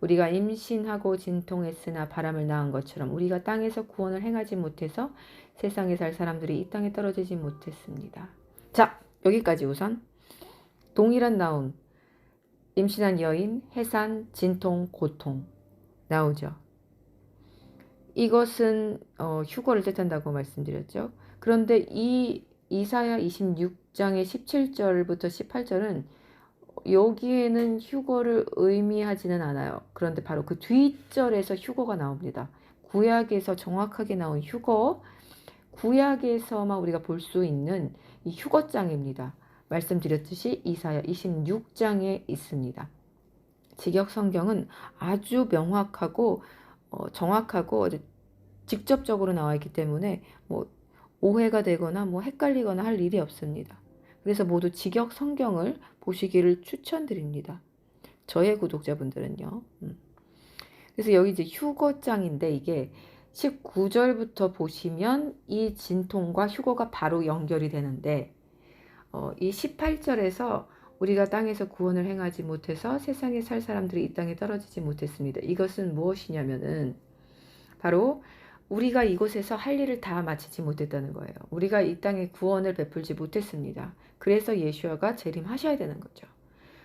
우리가 임신하고 진통했으나 바람을 낳은 것처럼 우리가 땅에서 구원을 행하지 못해서 세상에 살 사람들이 이 땅에 떨어지지 못했습니다. 자, 여기까지 우선 동일한 나온 임신한 여인, 해산, 진통, 고통 나오죠. 이것은 휴거를 뜻한다고 말씀드렸죠. 그런데 이 이사야 26장의 17절부터 18절은 여기에는 휴거를 의미하지는 않아요. 그런데 바로 그 뒷절에서 휴거가 나옵니다. 구약에서 정확하게 나온 휴거, 구약에서만 우리가 볼 수 있는 이 휴거장입니다. 말씀드렸듯이 이사야 26장에 있습니다. 직역 성경은 아주 명확하고 정확하고 직접적으로 나와 있기 때문에 뭐 오해가 되거나 뭐 헷갈리거나 할 일이 없습니다. 그래서 모두 직역 성경을 보시기를 추천드립니다. 저의 구독자분들은요. 그래서 여기 이제 휴거장인데 이게 19절부터 보시면 이 진통과 휴거가 바로 연결이 되는데 이 18절에서 우리가 땅에서 구원을 행하지 못해서 세상에 살 사람들이 이 땅에 떨어지지 못했습니다. 이것은 무엇이냐면은 바로 우리가 이곳에서 할 일을 다 마치지 못했다는 거예요. 우리가 이 땅에 구원을 베풀지 못했습니다. 그래서 예수아가 재림하셔야 되는 거죠.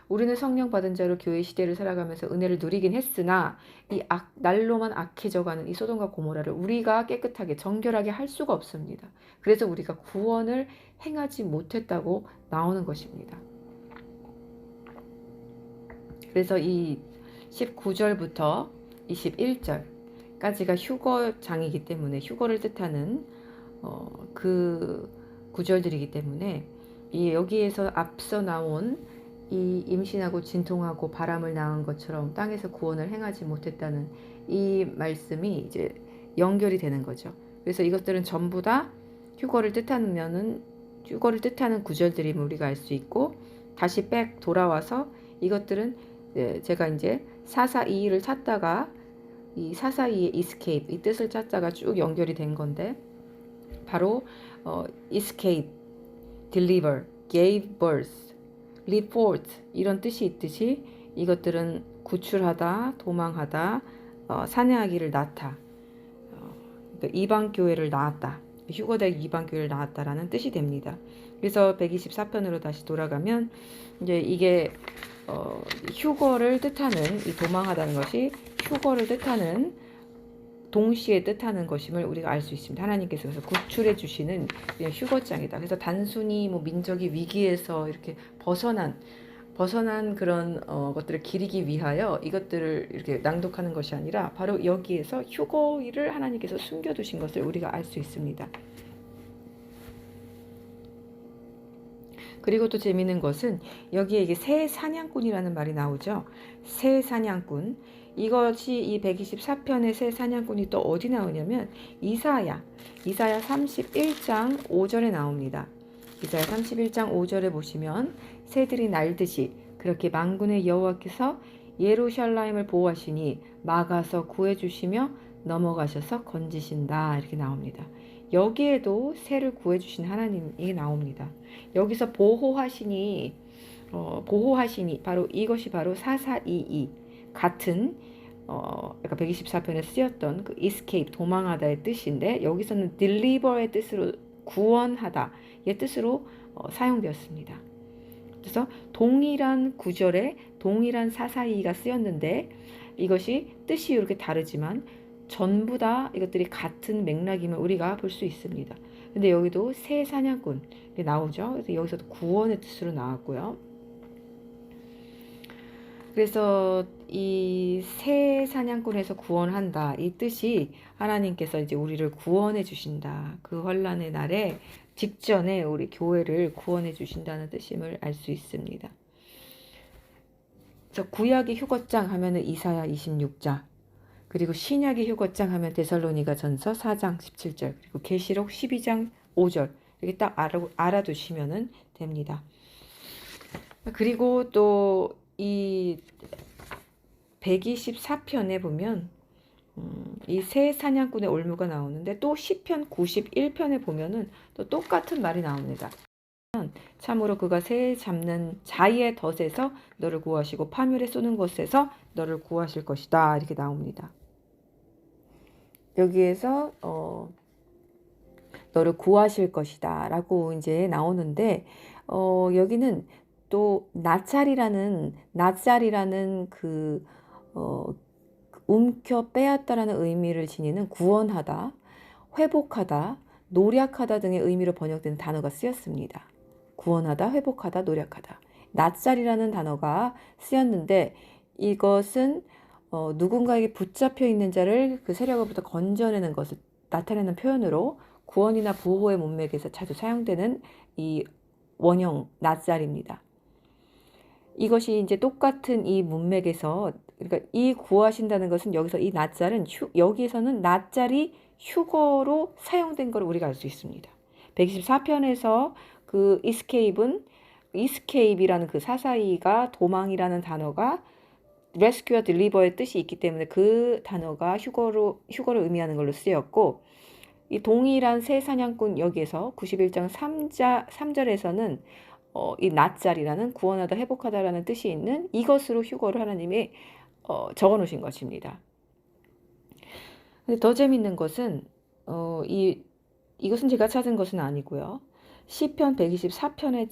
우리는 성령 받은 자로 교회 시대를 살아가면서 은혜를 누리긴 했으나 이 날로만 악해져가는 이 소돔과 고모라를 우리가 깨끗하게 정결하게 할 수가 없습니다. 그래서 우리가 구원을 행하지 못했다고 나오는 것입니다. 그래서 이 19절부터 21절까지가 휴거장이기 때문에 휴거를 뜻하는 그 구절들이기 때문에 여기에서 앞서 나온 이 임신하고 진통하고 바람을 낳은 것처럼 땅에서 구원을 행하지 못했다는 이 말씀이 이제 연결이 되는 거죠. 그래서 이것들은 전부 다 휴거를 뜻하는 구절들임을 우리가 알 수 있고 다시 돌아와서 이것들은 제가 이제 442를 찾다가 이 442의 escape 이 뜻을 찾다가 쭉 연결이 된 건데 바로 escape, deliver, gave birth, report 이런 뜻이 있듯이 이것들은 구출하다, 도망하다, 산해하기를 낳다, 그러니까 이방교회를 낳았다, 휴거될 이방교회를 낳았다라는 뜻이 됩니다. 그래서 124편으로 다시 돌아가면 이제 이게 휴거를 뜻하는, 이 도망하다는 것이 휴거를 뜻하는, 동시에 뜻하는 것임을 우리가 알 수 있습니다. 하나님께서 그래서 구출해 주시는 그냥 휴거장이다. 그래서 단순히 뭐 민족이 위기에서 이렇게 벗어난 그런 것들을 기리기 위하여 이것들을 이렇게 낭독하는 것이 아니라 바로 여기에서 휴거일을 하나님께서 숨겨두신 것을 우리가 알 수 있습니다. 그리고 또 재미있는 것은 여기에 이게 새 사냥꾼이라는 말이 나오죠. 새 사냥꾼. 이것이 이 124편의 새 사냥꾼이 또 어디 나오냐면 이사야 31장 5절에 나옵니다. 이사야 31장 5절에 보시면 새들이 날듯이 그렇게 만군의 여호와께서 예루살렘을 보호하시니 막아서 구해주시며 넘어가셔서 건지신다, 이렇게 나옵니다. 여기에도 새를 구해주신 하나님이 나옵니다. 여기서 보호하시니 바로 이것이 바로 4422 같은 아까 124편에 쓰였던 그 escape, 도망하다의 뜻인데 여기서는 deliver의 뜻으로 구원하다의 뜻으로 사용되었습니다. 그래서 동일한 구절에 동일한 442가 쓰였는데 이것이 뜻이 이렇게 다르지만 전부 다 이것들이 같은 맥락임을 우리가 볼 수 있습니다. 근데 여기도 새 사냥꾼 나오죠. 그래서 여기서도 구원의 뜻으로 나왔고요. 그래서 이 새 사냥꾼에서 구원한다, 이 뜻이 하나님께서 이제 우리를 구원해 주신다. 그 환란의 날에 직전에 우리 교회를 구원해 주신다는 뜻임을 알 수 있습니다. 그래서 구약의 휴거장 하면은 이사야 26장, 그리고 신약의 휴거장 하면 데살로니가 전서 4장 17절, 그리고 계시록 12장 5절, 이렇게 딱 알아두시면 됩니다. 그리고 또 이 124편에 보면 이 새 사냥꾼의 올무가 나오는데 또 시편 91편에 보면은 또 똑같은 말이 나옵니다. 참으로 그가 새 잡는 자의 덫에서 너를 구하시고 파멸에 쏘는 곳에서 너를 구하실 것이다, 이렇게 나옵니다. 여기에서 너를 구하실 것이다 라고 이제 나오는데 여기는 또 나찰이라는 그 움켜 빼앗다라는 의미를 지니는 구원하다, 회복하다, 노력하다 등의 의미로 번역된 단어가 쓰였습니다. 구원하다, 회복하다, 노력하다. 나찰이라는 단어가 쓰였는데 이것은 누군가에게 붙잡혀 있는 자를 그 세력으로부터 건져내는 것을 나타내는 표현으로 구원이나 보호의 문맥에서 자주 사용되는 이 원형 나찰입니다. 이것이 이제 똑같은 이 문맥에서, 그러니까 이 구하신다는 것은 여기서 이 나찰은 여기에서는 나찰이 휴거로 사용된 걸 우리가 알 수 있습니다. 124편에서 그 escape이라는 그 442가 도망이라는 단어가 rescue와 deliver의 뜻이 있기 때문에 그 단어가 휴거를 의미하는 걸로 쓰였고, 이 동일한 새 사냥꾼 여기에서 91장 3절에서는 이 나찰이라는 구원하다, 회복하다라는 뜻이 있는 이것으로 휴거를 하나님이 적어 놓으신 것입니다. 근데 더 재밌는 것은 이것은 제가 찾은 것은 아니고요. 시편 124편의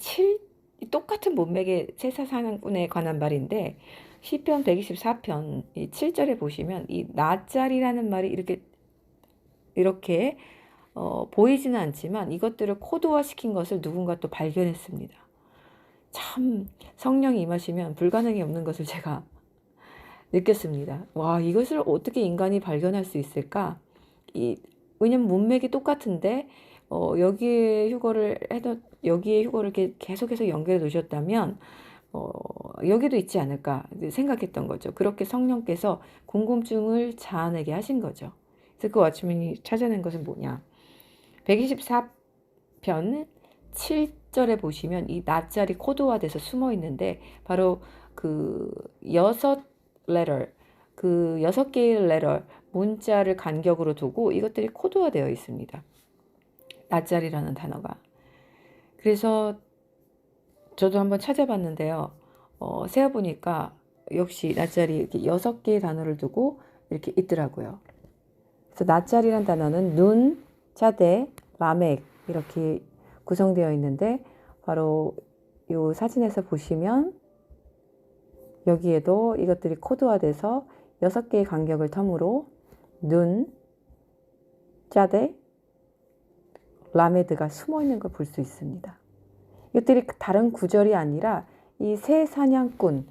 똑같은 문맥의 새 사냥꾼에 관한 말인데 시편 124편 7절에 보시면 이 나찰이라는 말이 이렇게 보이지는 않지만 이것들을 코드화시킨 것을 누군가 또 발견했습니다. 참 성령이 임하시면 불가능이 없는 것을 제가 느꼈습니다. 와, 이것을 어떻게 인간이 발견할 수 있을까? 왜냐면 문맥이 똑같은데 여기에 휴거를 이렇게 계속해서 연결해 놓으셨다면 여기도 있지 않을까 생각했던 거죠. 그렇게 성령께서 궁금증을 자아내게 하신 거죠. 그래서 그 왓츠맨이 찾아낸 것은 뭐냐? 124편 7절에 보시면 이 나찰이 코드화돼서 숨어 있는데 바로 그 6개의 letter 문자를 간격으로 두고 이것들이 코드화되어 있습니다. 나찰이라는 단어가. 그래서 저도 한번 찾아봤는데요. 세어보니까 역시 낫자리 이렇게 6개의 단어를 두고 이렇게 있더라고요. 그래서 낫자리란 단어는 눈, 자대, 라멕 이렇게 구성되어 있는데 바로 이 사진에서 보시면 여기에도 이것들이 코드화돼서 6개의 간격을 텀으로 눈, 자대, 라메드가 숨어 있는 걸 볼 수 있습니다. 이것들이 다른 구절이 아니라 이 새 사냥꾼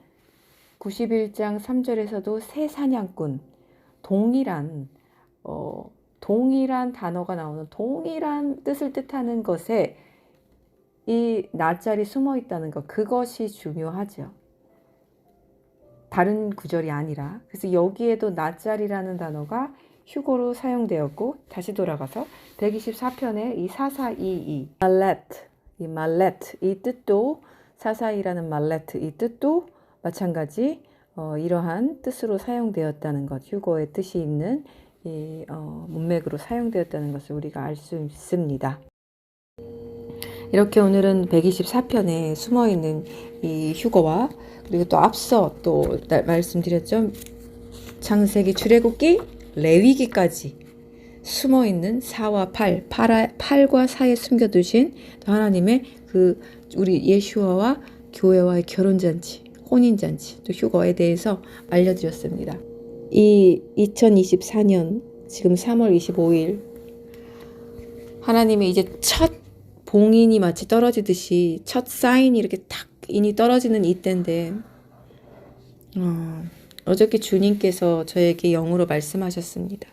91장 3절에서도 새 사냥꾼 동일한 단어가 나오는 동일한 뜻을 뜻하는 것에 이 낫자리 숨어 있다는 것, 그것이 중요하죠. 다른 구절이 아니라. 그래서 여기에도 낫자리라는 단어가 휴거로 사용되었고, 다시 돌아가서 124편의 이 4422 말렛 이 뜻도 4422라는 말렛 이 뜻도 마찬가지 이러한 뜻으로 사용되었다는 것, 휴거의 뜻이 있는 이 문맥으로 사용되었다는 것을 우리가 알 수 있습니다. 이렇게 오늘은 124편에 숨어있는 이 휴거와 그리고 또 앞서 또 말씀드렸죠. 창세기, 출애굽기, 레위기까지 숨어있는 4와 8과 4에 숨겨두신 하나님의 그 우리 예수와와 교회와의 결혼잔치, 혼인잔치, 또 휴거에 대해서 알려드렸습니다. 이 2024년 지금 3월 25일 하나님의 이제 첫 봉인이 마치 떨어지듯이 첫 사인이 이렇게 탁 인이 떨어지는 이때인데 어저께 주님께서 저에게 영으로 말씀하셨습니다.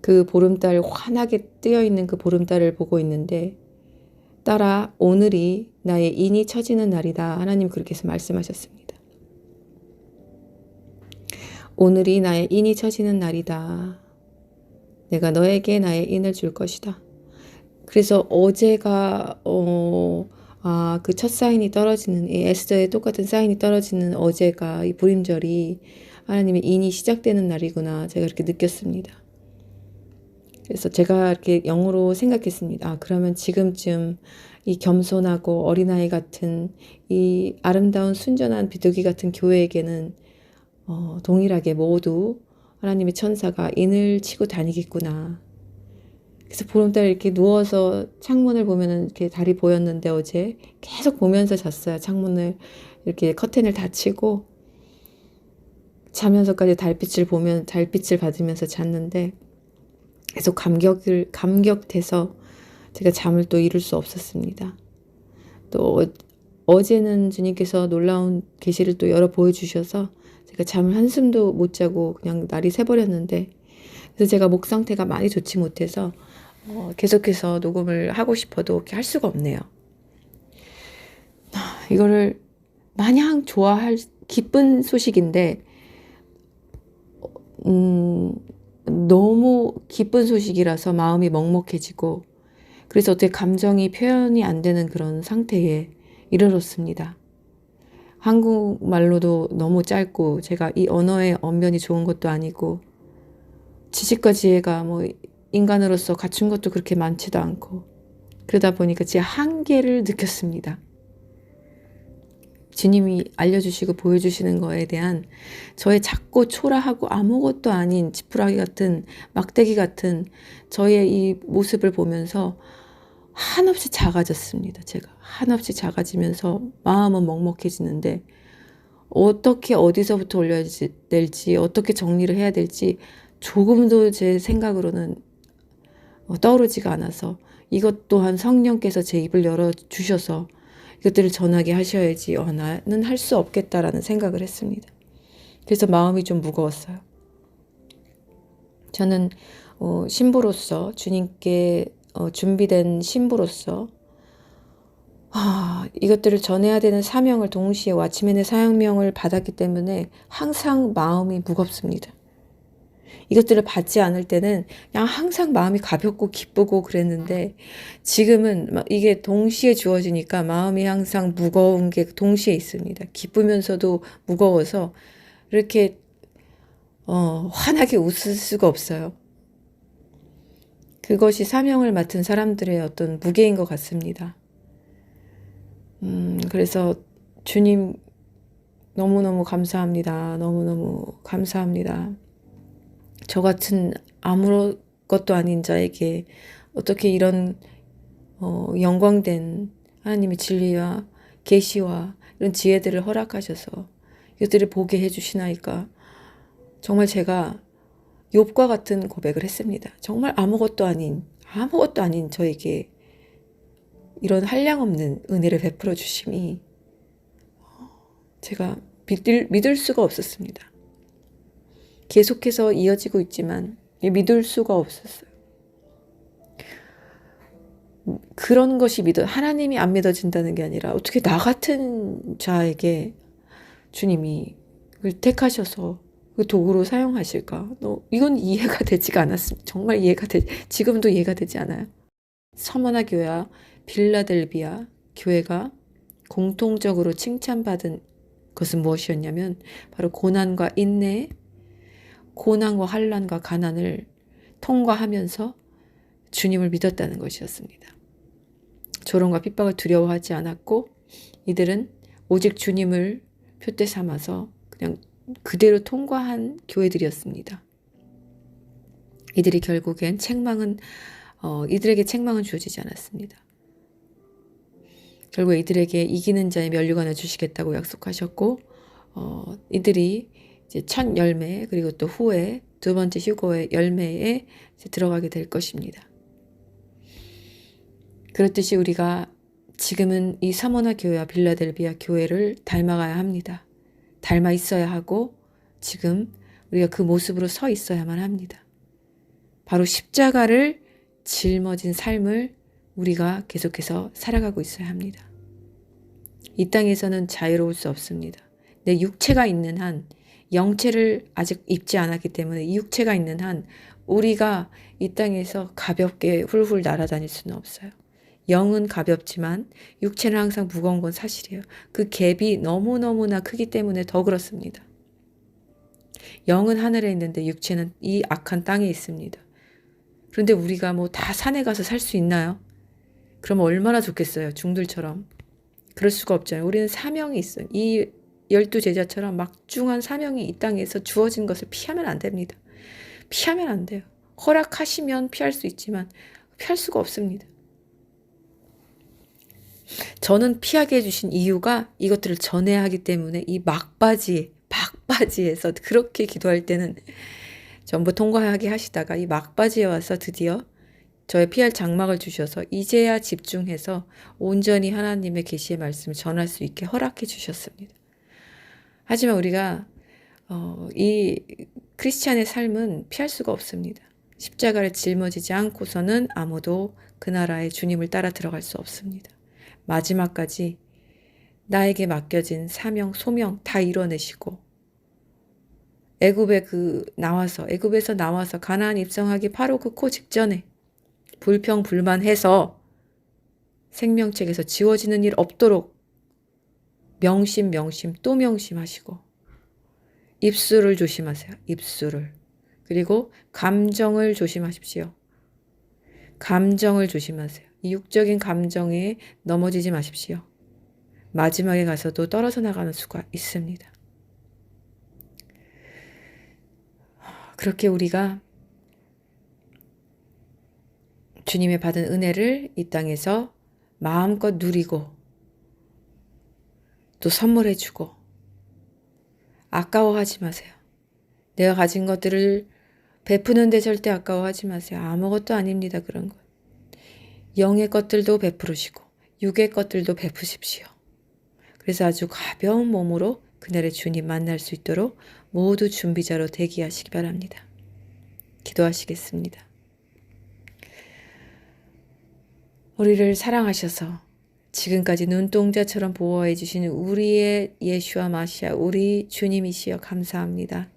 그 보름달 환하게 뜨여있는 그 보름달을 보고 있는데 따라 오늘이 나의 인이 처지는 날이다. 하나님 그렇게 해서 말씀하셨습니다. 오늘이 나의 인이 처지는 날이다. 내가 너에게 나의 인을 줄 것이다. 그래서 어제가 그 첫 사인이 떨어지는 이 에스더의 똑같은 사인이 떨어지는 어제가 이 불임절이 하나님의 인이 시작되는 날이구나 제가 그렇게 느꼈습니다. 그래서 제가 이렇게 영으로 생각했습니다. 그러면 지금쯤 이 겸손하고 어린아이 같은 이 아름다운 순전한 비둘기 같은 교회에게는 동일하게 모두 하나님의 천사가 인을 치고 다니겠구나. 그래서 보름달에 이렇게 누워서 창문을 보면은 이렇게 달이 보였는데 어제 계속 보면서 잤어요. 창문을 이렇게 커튼을 닫히고 자면서까지 달빛을 받으면서 잤는데 계속 감격돼서 제가 잠을 또 이룰 수 없었습니다. 또 어제는 주님께서 놀라운 계시를 또 열어 보여주셔서 제가 잠을 한숨도 못 자고 그냥 날이 새버렸는데 그래서 제가 목 상태가 많이 좋지 못해서 계속해서 녹음을 하고 싶어도 이렇게 할 수가 없네요. 이거를 마냥 좋아할 기쁜 소식인데 너무 기쁜 소식이라서 마음이 먹먹해지고 그래서 어떻게 감정이 표현이 안 되는 그런 상태에 이르렀습니다. 한국말로도 너무 짧고 제가 이 언어의 언변이 좋은 것도 아니고 지식과 지혜가 뭐 인간으로서 갖춘 것도 그렇게 많지도 않고 그러다 보니까 제 한계를 느꼈습니다. 주님이 알려주시고 보여주시는 거에 대한 저의 작고 초라하고 아무것도 아닌 지푸라기 같은 막대기 같은 저의 이 모습을 보면서 한없이 작아졌습니다. 제가 한없이 작아지면서 마음은 먹먹해지는데 어떻게 어디서부터 올려야 될지 어떻게 정리를 해야 될지 조금도 제 생각으로는 떠오르지가 않아서 이것 또한 성령께서 제 입을 열어주셔서 이것들을 전하게 하셔야지 나는 할 수 없겠다라는 생각을 했습니다. 그래서 마음이 좀 무거웠어요. 저는 신부로서 주님께 준비된 신부로서 이것들을 전해야 되는 사명을 동시에 왓츠맨의 사명을 받았기 때문에 항상 마음이 무겁습니다. 이것들을 받지 않을 때는 그냥 항상 마음이 가볍고 기쁘고 그랬는데 지금은 이게 동시에 주어지니까 마음이 항상 무거운 게 동시에 있습니다. 기쁘면서도 무거워서 이렇게 환하게 웃을 수가 없어요. 그것이 사명을 맡은 사람들의 어떤 무게인 것 같습니다. 그래서 주님 너무너무 감사합니다. 너무너무 감사합니다. 저 같은 아무것도 아닌 자에게 어떻게 이런 영광된 하나님의 진리와 계시와 이런 지혜들을 허락하셔서 이것들을 보게 해주시나이까. 정말 제가 욥과 같은 고백을 했습니다. 정말 아무것도 아닌 저에게 이런 한량없는 은혜를 베풀어 주심이 제가 믿을 수가 없었습니다. 계속해서 이어지고 있지만 믿을 수가 없었어요. 그런 것이 하나님이 안 믿어진다는 게 아니라 어떻게 나 같은 자에게 주님이 그걸 택하셔서 그 도구로 사용하실까? 이건 이해가 되지가 않았습니다. 정말 지금도 이해가 되지 않아요. 서머나 교회와 빌라델비아 교회가 공통적으로 칭찬받은 것은 무엇이었냐면 바로 고난과 인내, 고난과 환난과 가난을 통과하면서 주님을 믿었다는 것이었습니다. 조롱과 핍박을 두려워하지 않았고 이들은 오직 주님을 표대 삼아서 그냥 그대로 통과한 교회들이었습니다. 이들이 결국엔 이들에게 책망은 주어지지 않았습니다. 결국 이들에게 이기는 자의 면류관을 주시겠다고 약속하셨고 이들이 이제 첫 열매 그리고 또 후에 두 번째 휴거의 열매에 들어가게 될 것입니다. 그렇듯이 우리가 지금은 이 사모나 교회와 빌라델비아 교회를 닮아가야 합니다. 닮아 있어야 하고 지금 우리가 그 모습으로 서 있어야만 합니다. 바로 십자가를 짊어진 삶을 우리가 계속해서 살아가고 있어야 합니다. 이 땅에서는 자유로울 수 없습니다. 내 육체가 있는 한, 영체를 아직 입지 않았기 때문에 이 육체가 있는 한 우리가 이 땅에서 가볍게 훌훌 날아다닐 수는 없어요. 영은 가볍지만 육체는 항상 무거운 건 사실이에요. 그 갭이 너무너무나 크기 때문에 더 그렇습니다. 영은 하늘에 있는데 육체는 이 악한 땅에 있습니다. 그런데 우리가 뭐 다 산에 가서 살 수 있나요? 그러면 얼마나 좋겠어요. 중들처럼. 그럴 수가 없잖아요. 우리는 사명이 있어요. 이 12제자처럼 막중한 사명이 이 땅에서 주어진 것을 피하면 안 됩니다. 피하면 안 돼요. 허락하시면 피할 수 있지만 피할 수가 없습니다. 저는 피하게 해주신 이유가 이것들을 전해야 하기 때문에 이 막바지에서 그렇게 기도할 때는 전부 통과하게 하시다가 이 막바지에 와서 드디어 저의 피할 장막을 주셔서 이제야 집중해서 온전히 하나님의 계시의 말씀을 전할 수 있게 허락해 주셨습니다. 하지만 우리가 이 크리스찬의 삶은 피할 수가 없습니다. 십자가를 짊어지지 않고서는 아무도 그 나라에 주님을 따라 들어갈 수 없습니다. 마지막까지 나에게 맡겨진 사명, 소명 다 이뤄내시고 애굽에서 나와서 가나안 입성하기 바로 그 코 직전에 불평불만해서 생명책에서 지워지는 일 없도록 명심 또 명심하시고 입술을 조심하세요. 입술을. 그리고 감정을 조심하십시오. 감정을 조심하세요. 이 육적인 감정에 넘어지지 마십시오. 마지막에 가서도 떨어져 나가는 수가 있습니다. 그렇게 우리가 주님의 받은 은혜를 이 땅에서 마음껏 누리고 또 선물해주고 아까워하지 마세요. 내가 가진 것들을 베푸는데 절대 아까워하지 마세요. 아무것도 아닙니다. 그런 것. 영의 것들도 베푸시고 육의 것들도 베푸십시오. 그래서 아주 가벼운 몸으로 그날의 주님 만날 수 있도록 모두 준비자로 대기하시기 바랍니다. 기도하시겠습니다. 우리를 사랑하셔서 지금까지 눈동자처럼 보호해 주시는 우리의 예수와 마시아 우리 주님이시여 감사합니다.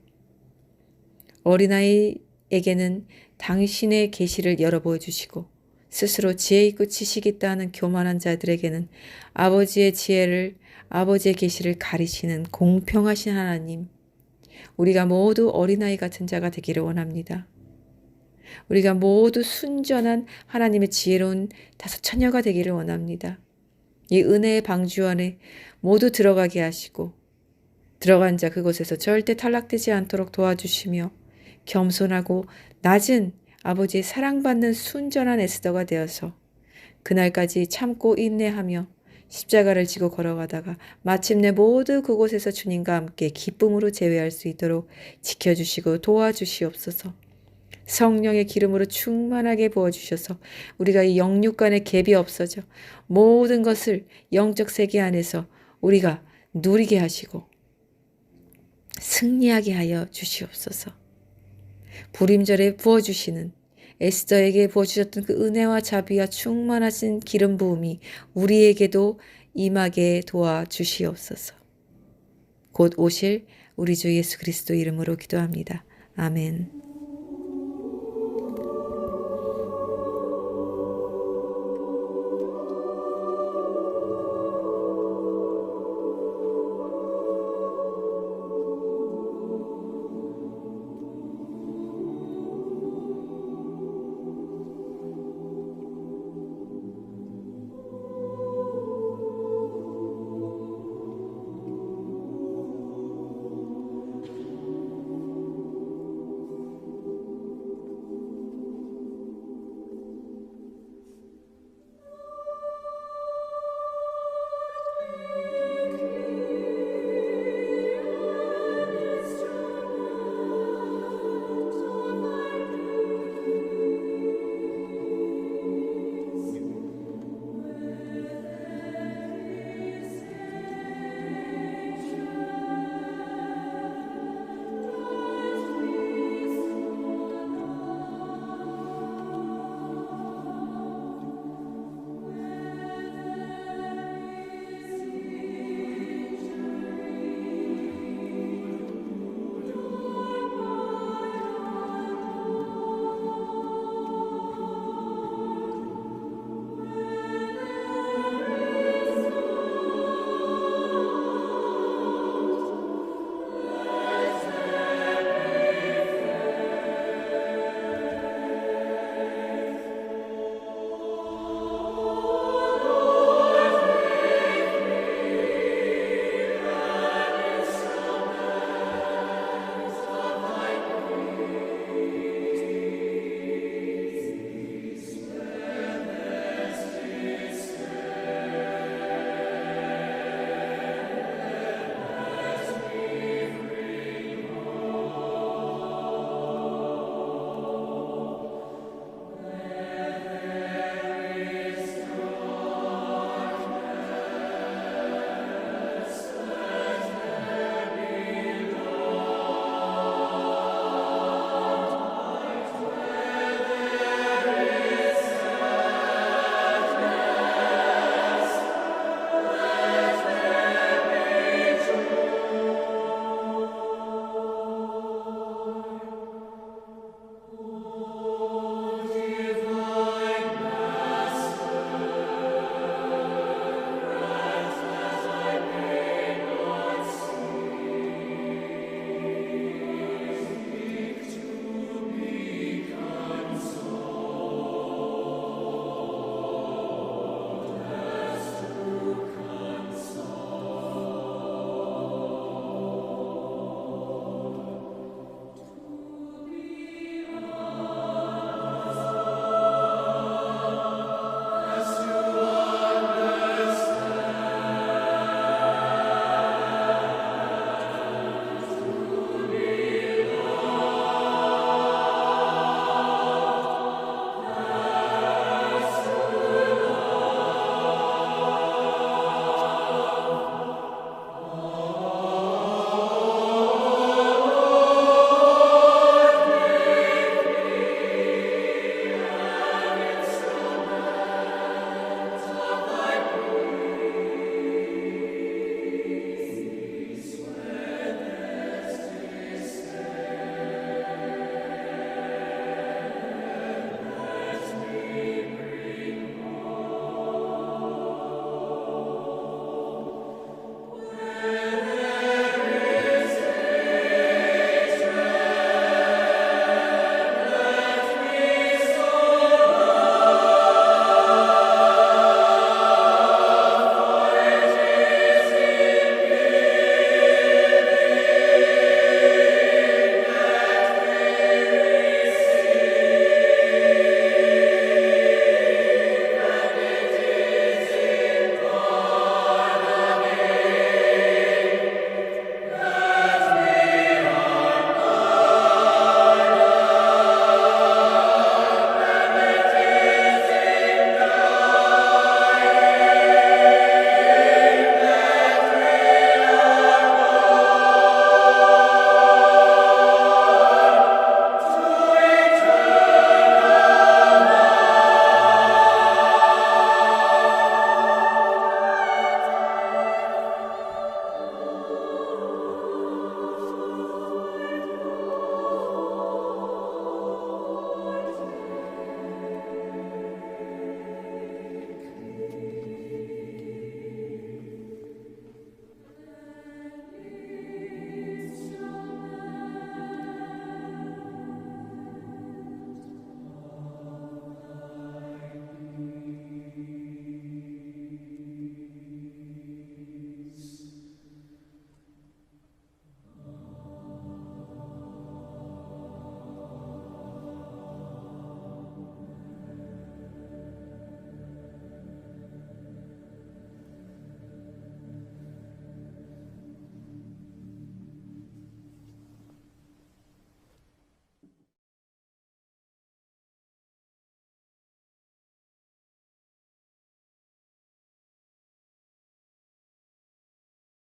어린아이에게는 당신의 계시를 열어보여 주시고 스스로 지혜 있고 지식 있다 하는 교만한 자들에게는 아버지의 계시를 가리시는 공평하신 하나님, 우리가 모두 어린아이 같은 자가 되기를 원합니다. 우리가 모두 순전한 하나님의 지혜로운 다섯 처녀가 되기를 원합니다. 이 은혜의 방주 안에 모두 들어가게 하시고 들어간 자 그곳에서 절대 탈락되지 않도록 도와주시며 겸손하고 낮은 아버지의 사랑받는 순전한 에스더가 되어서 그날까지 참고 인내하며 십자가를 지고 걸어가다가 마침내 모두 그곳에서 주님과 함께 기쁨으로 재회할 수 있도록 지켜주시고 도와주시옵소서. 성령의 기름으로 충만하게 부어주셔서 우리가 이 영육 간의 갭이 없어져 모든 것을 영적 세계 안에서 우리가 누리게 하시고 승리하게 하여 주시옵소서. 불임절에 부어주시는 에스더에게 부어주셨던 그 은혜와 자비와 충만하신 기름 부음이 우리에게도 임하게 도와주시옵소서. 곧 오실 우리 주 예수 그리스도 이름으로 기도합니다. 아멘.